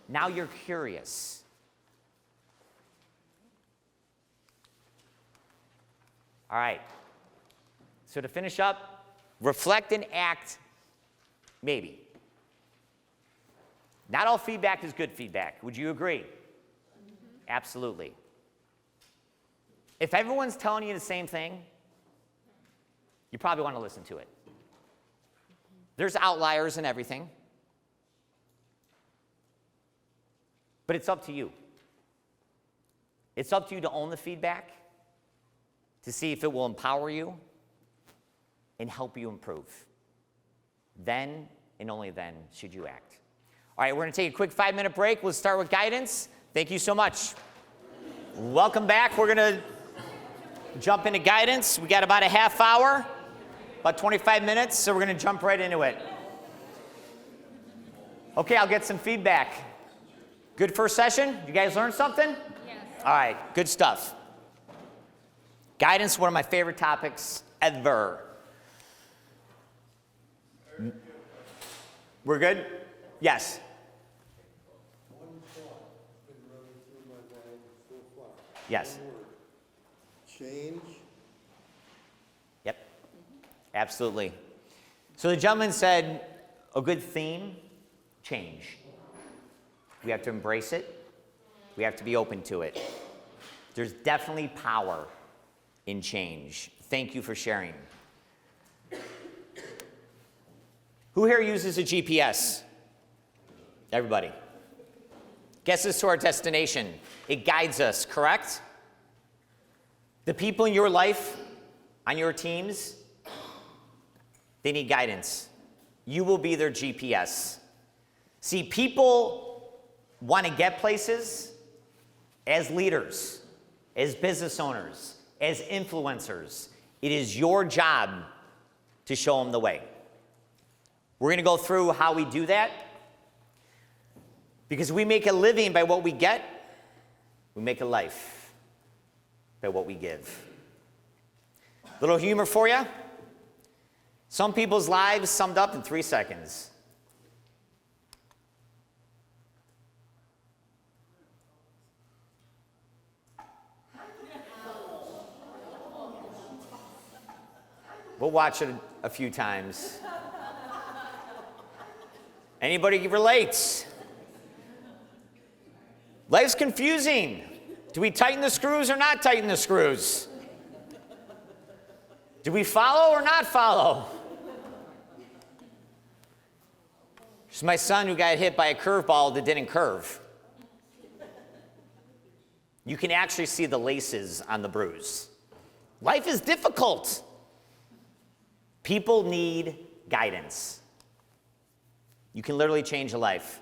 now you're curious. All right. So to finish up, reflect and act, maybe. Not all feedback is good feedback. Would you agree? Absolutely. If everyone's telling you the same thing, you probably want to listen to it. There's outliers in everything. But it's up to you. It's up to you to own the feedback, to see if it will empower you and help you improve. Then and only then should you act. All right, we're going to take a quick 5-minute break. We'll start with guidance. Thank you so much. Welcome back. We're going to jump into guidance. We got about a half hour, about 25 minutes, so we're going to jump right into it. Okay, I'll get some feedback. Good first session? You guys learned something? Yes. All right, good stuff. Guidance, one of my favorite topics ever. We're good? Yes. One thought been running through my mind so far. Yes. One word. Change. Yep. Absolutely. So the gentleman said a good theme, change. We have to embrace it. We have to be open to it. There's definitely power in change. Thank you for sharing. Who here uses a GPS? Everybody. Gets us to our destination. It guides us, correct? The people in your life, on your teams, they need guidance. You will be their GPS. See, people want to get places as leaders, as business owners, as influencers. It is your job to show them the way. We're going to go through how we do that, because we make a living by what we get. We make a life by what we give. Little humor for you. Some people's lives summed up in 3 seconds. We'll watch it a few times. Anybody relates? Life's confusing. Do we tighten the screws or not tighten the screws? Do we follow or not follow? It's my son who got hit by a curveball that didn't curve. You can actually see the laces on the bruise. Life is difficult. People need guidance. You can literally change a life.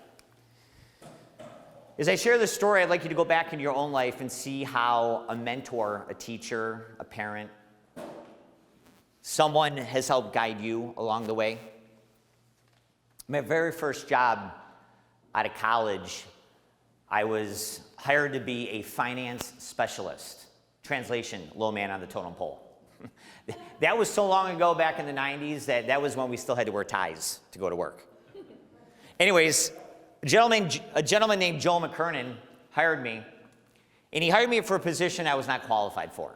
As I share this story, I'd like you to go back into your own life and see how a mentor, a teacher, a parent, someone has helped guide you along the way. My very first job out of college, I was hired to be a finance specialist. Translation, low man on the totem pole. That was so long ago, back in the 90s, that was when we still had to wear ties to go to work. Anyways, a gentleman named Joe McKernan hired me, and he hired me for a position I was not qualified for.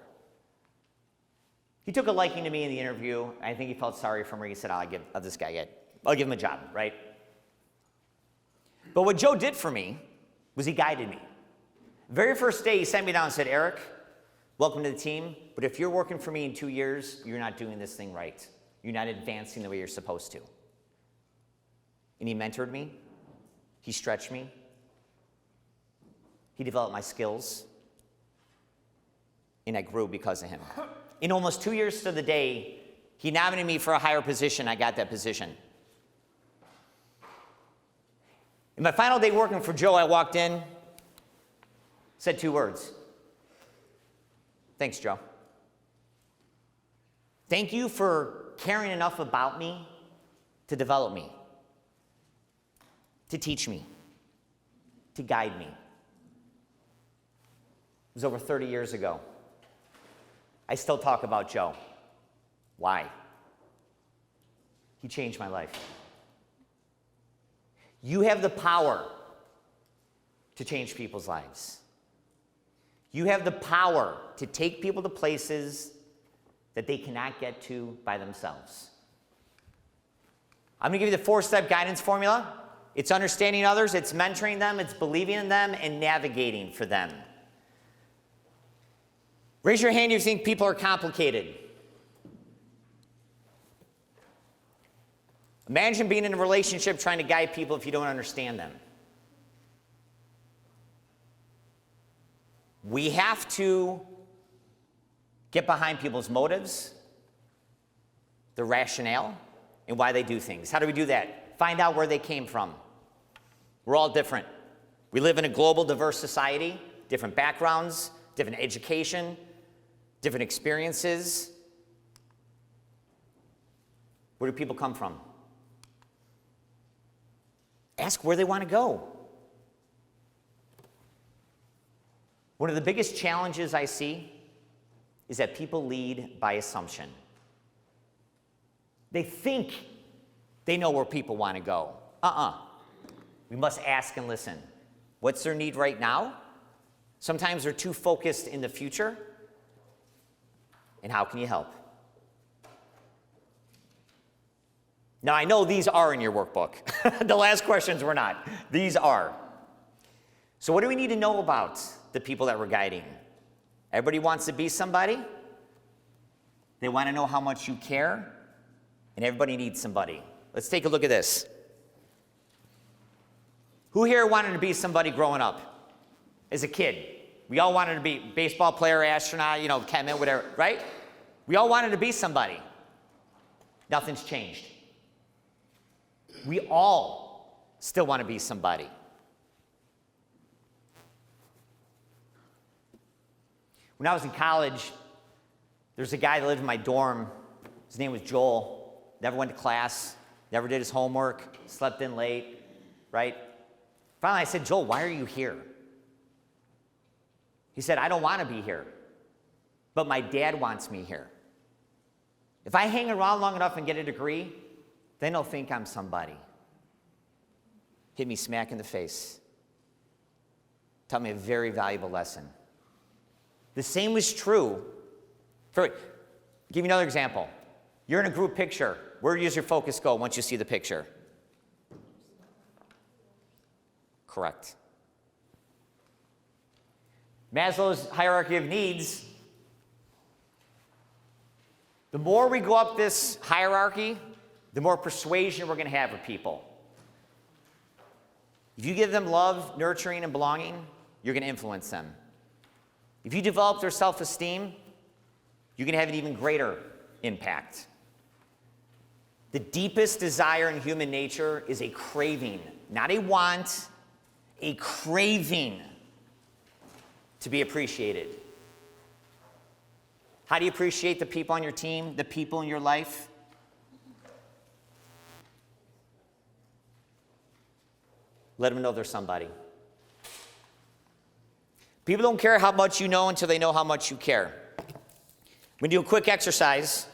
He took a liking to me in the interview. I think he felt sorry for me. He said, I'll give him a job, right? But what Joe did for me was he guided me. Very first day, he sat me down and said, Eric, welcome to the team, but if you're working for me in 2 years, you're not doing this thing right. You're not advancing the way you're supposed to. And he mentored me. He stretched me. He developed my skills. And I grew because of him. In almost 2 years to the day, he nominated me for a higher position. I got that position. In my final day working for Joe, I walked in, said 2 words. Thanks, Joe. Thank you for caring enough about me to develop me, to teach me, to guide me. It was over 30 years ago. I still talk about Joe. Why? He changed my life. You have the power to change people's lives. You have the power to take people to places that they cannot get to by themselves. I'm going to give you the 4-step guidance formula. It's understanding others, it's mentoring them, it's believing in them, and navigating for them. Raise your hand if you think people are complicated. Imagine being in a relationship trying to guide people if you don't understand them. We have to get behind people's motives, their rationale, and why they do things. How do we do that? Find out where they came from. We're all different. We live in a global, diverse society, different backgrounds, different education, different experiences. Where do people come from? Ask where they want to go. One of the biggest challenges I see is that people lead by assumption. They think they know where people want to go. We must ask and listen. What's their need right now? Sometimes they're too focused in the future. And how can you help? Now, I know these are in your workbook. The last questions were not. These are. So what do we need to know about the people that we're guiding? Everybody wants to be somebody. They want to know how much you care. And everybody needs somebody. Let's take a look at this. Who here wanted to be somebody growing up? As a kid. We all wanted to be baseball player, astronaut, chemist, whatever, right? We all wanted to be somebody. Nothing's changed. We all still want to be somebody. When I was in college, there's a guy that lived in my dorm. His name was Joel. Never went to class, never did his homework, slept in late, right? Finally, I said, Joel, why are you here? He said, I don't want to be here, but my dad wants me here. If I hang around long enough and get a degree, then they'll think I'm somebody. Hit me smack in the face. Taught me a very valuable lesson. The same was true. Give you another example. You're in a group picture. Where does your focus go once you see the picture? Correct. Maslow's hierarchy of needs. The more we go up this hierarchy, the more persuasion we're going to have with people. If you give them love, nurturing, and belonging, you're going to influence them. If you develop their self-esteem, you're going to have an even greater impact. The deepest desire in human nature is a craving, not a want, a craving to be appreciated. How do you appreciate the people on your team, the people in your life? Let them know there's somebody. People don't care how much you know until they know how much you care. We're going to do a quick exercise.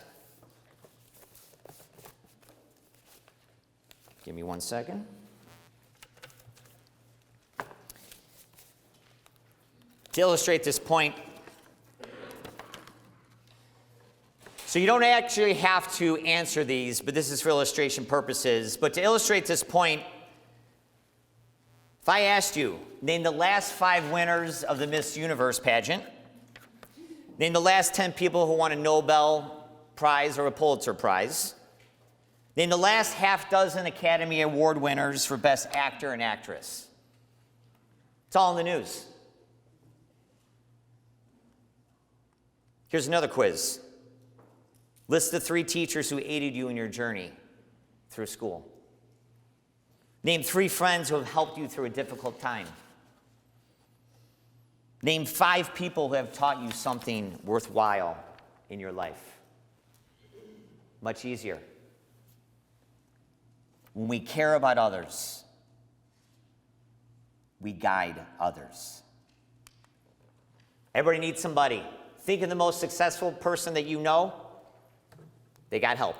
Give me 1 second. To illustrate this point, so you don't actually have to answer these, but this is for illustration purposes. But to illustrate this point, if I asked you, name the last 5 winners of the Miss Universe pageant, name the last 10 people who won a Nobel Prize or a Pulitzer Prize, name the last half dozen Academy Award winners for Best Actor and Actress. It's all in the news. Here's another quiz. List the 3 teachers who aided you in your journey through school. Name 3 friends who have helped you through a difficult time. Name 5 people who have taught you something worthwhile in your life. Much easier. When we care about others, we guide others. Everybody needs somebody. Think of the most successful person that you know. They got help.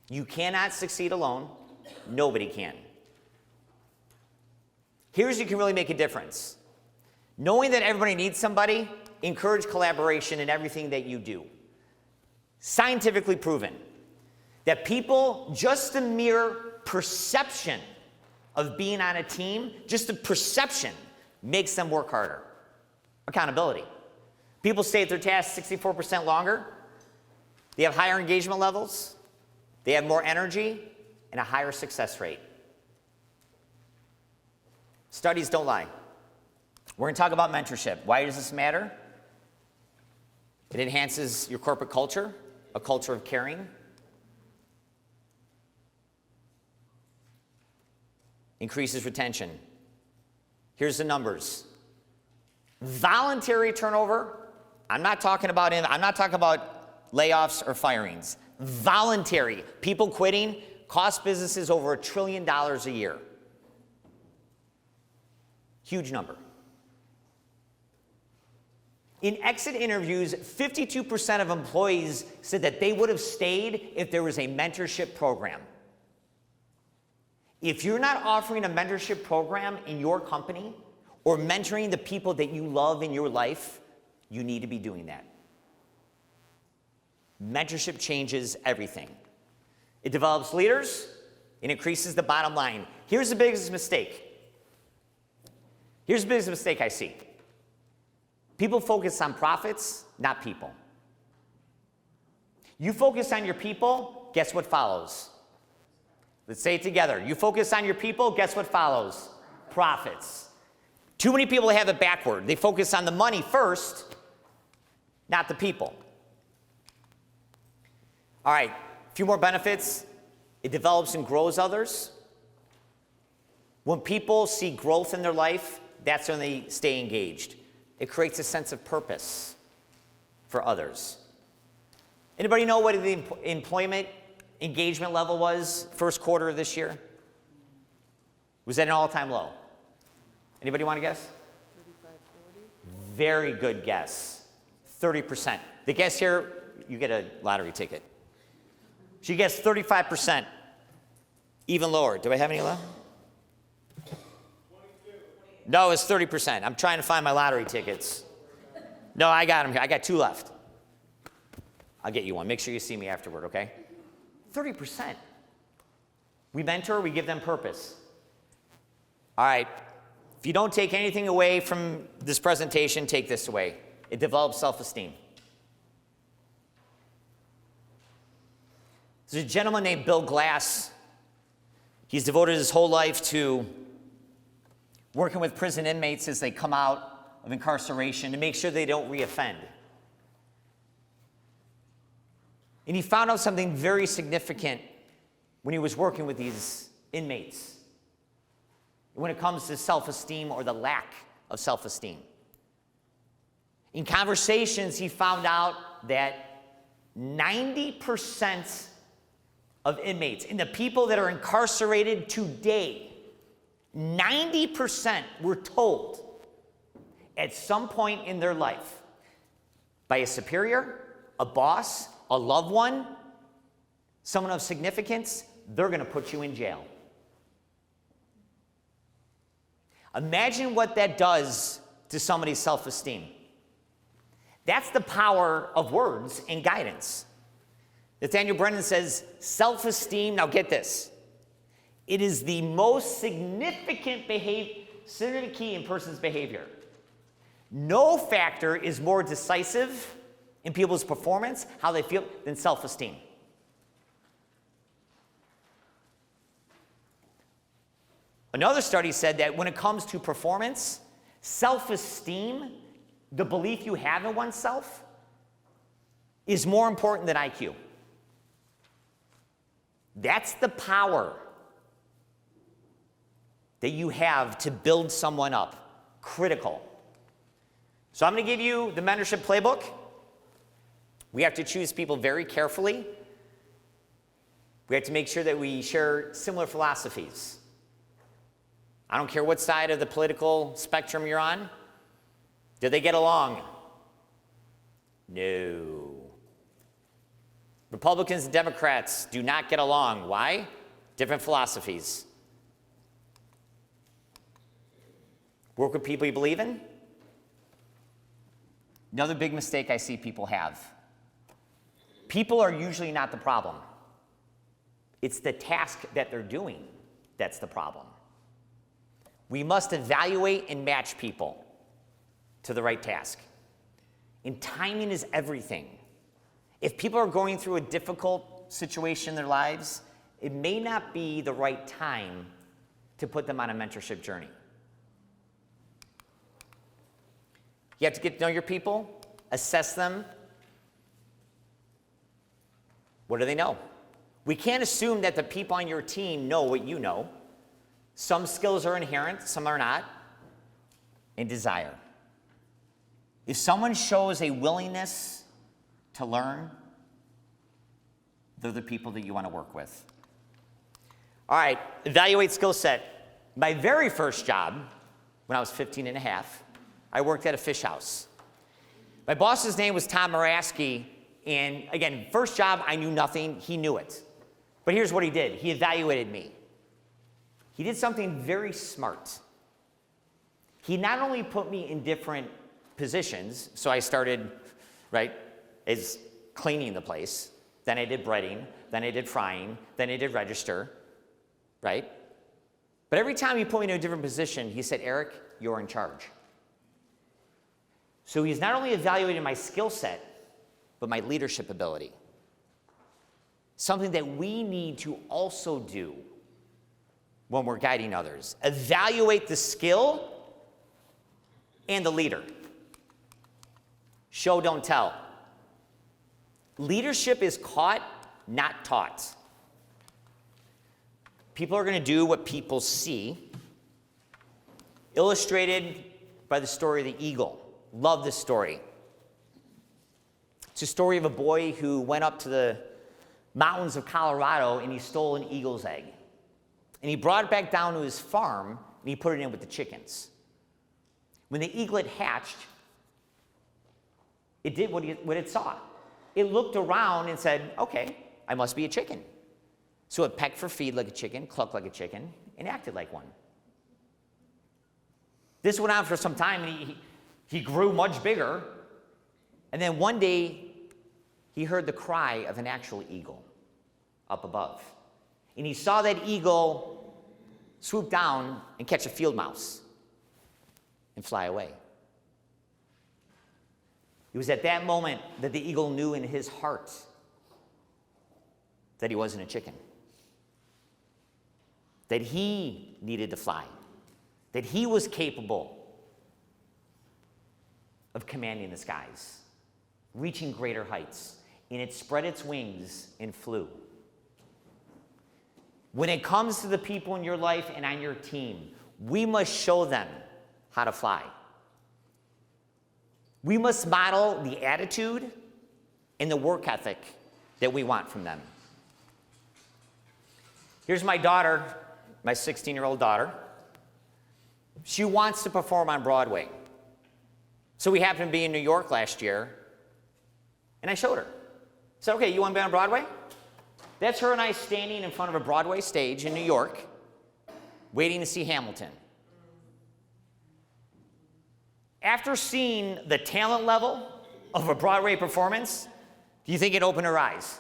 You cannot succeed alone. Nobody can. Here's you can really make a difference. Knowing that everybody needs somebody, encourage collaboration in everything that you do. Scientifically proven that people, just the mere perception of being on a team, just the perception makes them work harder. Accountability. People stay at their tasks 64% longer. They have higher engagement levels. They have more energy and a higher success rate. Studies don't lie. We're going to talk about mentorship. Why does this matter? It enhances your corporate culture, a culture of caring. Increases retention. Here's the numbers. Voluntary turnover. I'm not talking about layoffs or firings. Voluntary. People quitting cost businesses over $1 trillion a year. Huge number. In exit interviews, 52% of employees said that they would have stayed if there was a mentorship program. If you're not offering a mentorship program in your company or mentoring the people that you love in your life, you need to be doing that. Mentorship changes everything. It develops leaders. It increases the bottom line. Here's the biggest mistake. Here's the biggest mistake I see. People focus on profits, not people. You focus on your people, guess what follows? Let's say it together. You focus on your people, guess what follows? Profits. Too many people have it backward. They focus on the money first, not the people. All right, a few more benefits. It develops and grows others. When people see growth in their life, that's when they stay engaged. It creates a sense of purpose for others. Anybody know what the employment engagement level was first quarter of this year? Was that an all-time low? Anybody want to guess? 35, 40. Very good guess. 30%. The guess here, you get a lottery ticket. She guessed 35%. Even lower. Do I have any left? No, it's 30%. I'm trying to find my lottery tickets. No, I got them here. I got 2 left. I'll get you one. Make sure you see me afterward, okay? 30%. We mentor, we give them purpose. All right. If you don't take anything away from this presentation, take this away. It develops self-esteem. There's a gentleman named Bill Glass. He's devoted his whole life to working with prison inmates as they come out of incarceration to make sure they don't reoffend. And he found out something very significant when he was working with these inmates. when it comes to self-esteem or the lack of self-esteem. In conversations, he found out that 90% of inmates and the people that are incarcerated today, 90% were told at some point in their life by a superior, a boss, a loved one, someone of significance, they're going to put you in jail. Imagine what that does to somebody's self-esteem. That's the power of words and guidance. Nathaniel Brennan says, self-esteem, now get this, it is the most significant key in person's behavior. No factor is more decisive in people's performance, how they feel, than self-esteem. Another study said that when it comes to performance, self-esteem, the belief you have in oneself, is more important than IQ. That's the power that you have to build someone up. Critical. So I'm going to give you the mentorship playbook. We have to choose people very carefully. We have to make sure that we share similar philosophies. I don't care what side of the political spectrum you're on. Do they get along? No. Republicans and Democrats do not get along. Why? Different philosophies. Work with people you believe in. Another big mistake I see people have. People are usually not the problem. It's the task that they're doing that's the problem. We must evaluate and match people to the right task. And timing is everything. If people are going through a difficult situation in their lives, it may not be the right time to put them on a mentorship journey. You have to get to know your people, assess them. What do they know? We can't assume that the people on your team know what you know. Some skills are inherent, some are not, and desire. If someone shows a willingness to learn, they're the people that you want to work with. All right, evaluate skill set. My very first job, when I was 15 and a half, I worked at a fish house. My boss's name was Tom Moraski, and again, first job, I knew nothing, he knew it. But here's what he did. He evaluated me. He did something very smart. He not only put me in different positions, so I started, right, as cleaning the place, then I did breading, then I did frying, then I did register, right? But every time he put me in a different position, he said, Eric, you're in charge. So he's not only evaluating my skill set, but my leadership ability. Something that we need to also do when we're guiding others. Evaluate the skill and the leader. Show, don't tell. Leadership is caught, not taught. People are going to do what people see. Illustrated by the story of the eagle. Love this story. It's a story of a boy who went up to the mountains of Colorado and he stole an eagle's egg. And he brought it back down to his farm and he put it in with the chickens. When the eaglet hatched, it did what it saw. It looked around and said, okay, I must be a chicken. So it pecked for feed like a chicken, clucked like a chicken, and acted like one. This went on for some time, and he grew much bigger. And then one day, he heard the cry of an actual eagle up above. And he saw that eagle swoop down and catch a field mouse and fly away. It was at that moment that the eagle knew in his heart that he wasn't a chicken, that he needed to fly, that he was capable of commanding the skies, reaching greater heights, and it spread its wings and flew. When it comes to the people in your life and on your team, We must show them how to fly. We must model the attitude and the work ethic that we want from them. Here's my daughter, my 16-year-old daughter. She wants to perform on Broadway. So we happened to be in New York last year, and I showed her. I said, okay, you want to be on Broadway? That's her and I standing in front of a Broadway stage in New York, waiting to see Hamilton. After seeing the talent level of a Broadway performance, do you think it opened her eyes?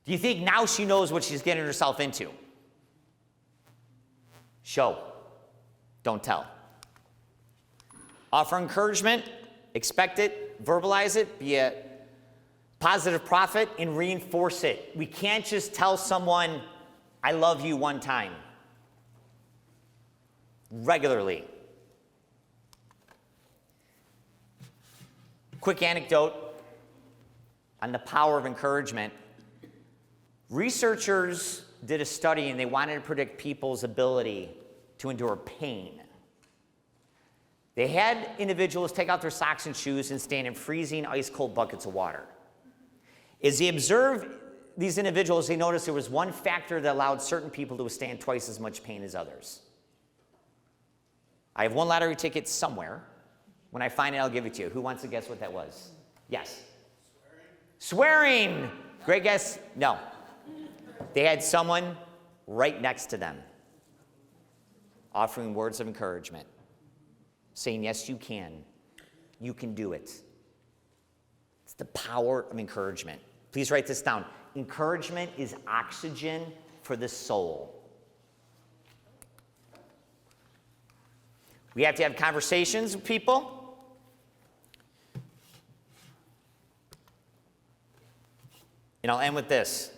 Do you think now she knows what she's getting herself into? Show. Don't tell. Offer encouragement, expect it, verbalize it, be a positive prophet, and reinforce it. We can't just tell someone, I love you one time. Regularly. Quick anecdote on the power of encouragement. Researchers did a study and they wanted to predict people's ability to endure pain. They had individuals take out their socks and shoes and stand in freezing, ice-cold buckets of water. As they observed these individuals, they noticed there was one factor that allowed certain people to withstand twice as much pain as others. I have one lottery ticket somewhere. When I find it, I'll give it to you. Who wants to guess what that was? Yes? Swearing! Great guess? No. They had someone right next to them offering words of encouragement, saying, yes, you can. You can do it. It's the power of encouragement. Please write this down. Encouragement is oxygen for the soul. We have to have conversations with people. And I'll end with this.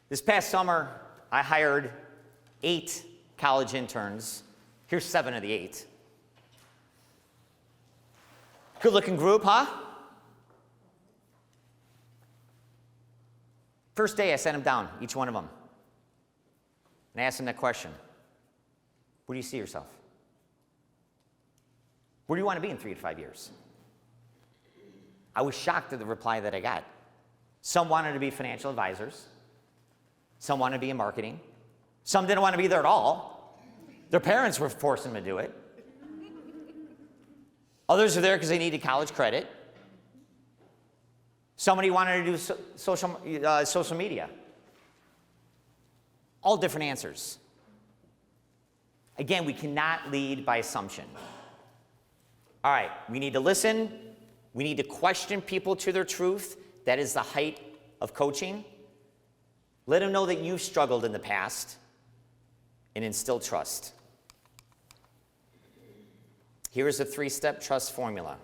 This past summer, I hired 8 college interns. Here's 7 of the 8. Good-looking group, huh? First day, I sent them down, each one of them. And I asked them that question. Where do you see yourself? Where do you want to be in 3 to 5 years? I was shocked at the reply that I got. Some wanted to be financial advisors. Some wanted to be in marketing. Some didn't want to be there at all. Their parents were forcing them to do it. Others are there because they needed college credit. Somebody wanted to do social media. All different answers. Again, we cannot lead by assumption. All right, we need to listen. We need to question people to their truth. That is the height of coaching. Let them know that you've struggled in the past and instill trust. Here's a 3-step trust formula.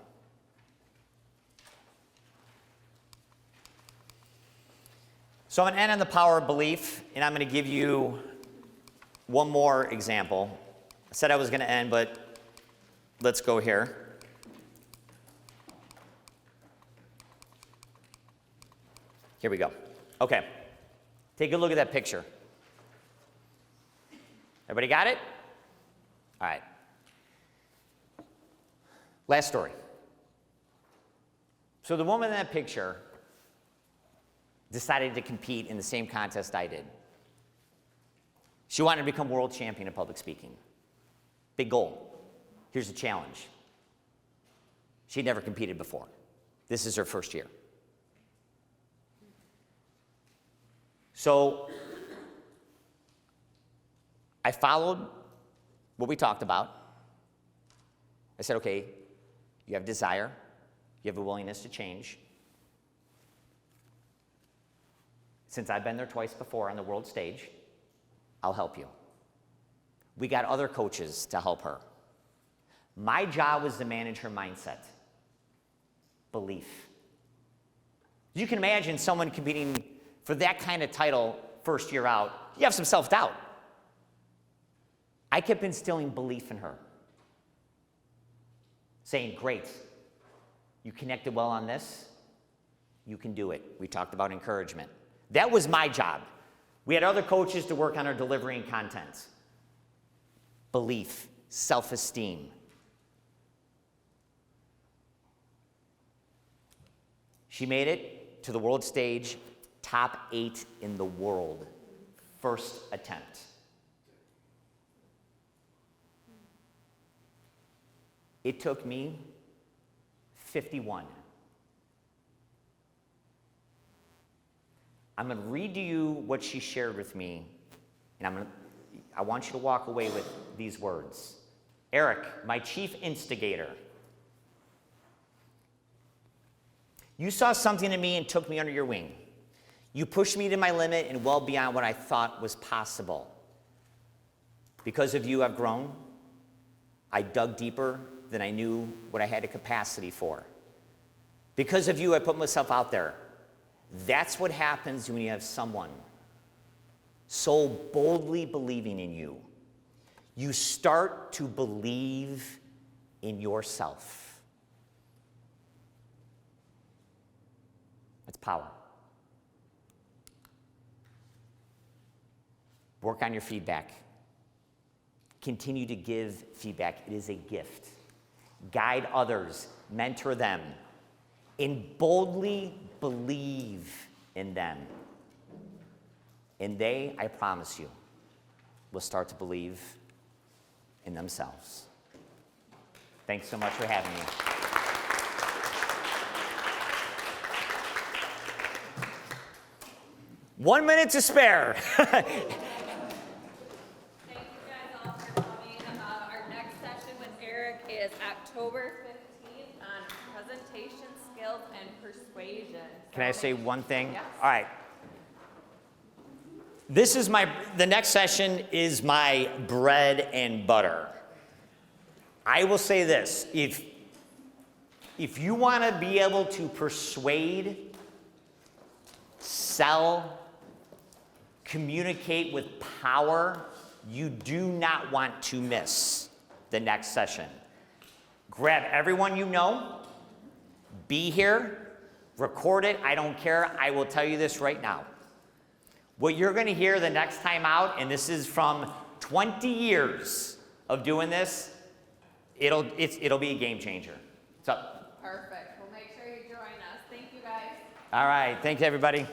So I'm going to end on the power of belief, and I'm going to give you one more example. I said I was going to end, but let's go here. Here we go. Okay. Take a look at that picture. Everybody got it? All right. Last story. So the woman in that picture decided to compete in the same contest I did. She wanted to become world champion of public speaking. Big goal. Here's the challenge. She'd never competed before. This is her first year. So I followed what we talked about. I said, okay, you have desire, you have a willingness to change. Since I've been there twice before on the world stage, I'll help you. We got other coaches to help her. My job was to manage her mindset. Belief. You can imagine someone competing for that kind of title first year out. You have some self-doubt. I kept instilling belief in her. Saying, great, you connected well on this, you can do it. We talked about encouragement. That was my job. We had other coaches to work on our delivery and content. Belief, self-esteem. She made it to the world stage, top 8 in the world, first attempt. It took me 51. I'm going to read to you what she shared with me, and I want you to walk away with these words. Eric, my chief instigator. You saw something in me and took me under your wing. You pushed me to my limit and well beyond what I thought was possible. Because of you, I've grown. I dug deeper than I knew what I had a capacity for. Because of you, I put myself out there. That's what happens when you have someone so boldly believing in you. You start to believe in yourself. That's power. Work on your feedback. Continue to give feedback. It is a gift. Guide others, mentor them, and boldly believe in them. And they, I promise you, will start to believe in themselves. Thanks so much for having me. One minute to spare. Thank you guys all for coming. Our next session with Eric is October 15th on presentation skills and persuasion. Can I say one thing? Yes. All right. The next session is my bread and butter. I will say this, if you want to be able to persuade, sell, communicate with power, you do not want to miss the next session. Grab everyone you know, be here, record it, I don't care, I will tell you this right now. What you're going to hear the next time out, and this is from 20 years of doing this, it'll be a game changer. So, Perfect. Well, make sure you join us. Thank you guys. all right, thank you everybody.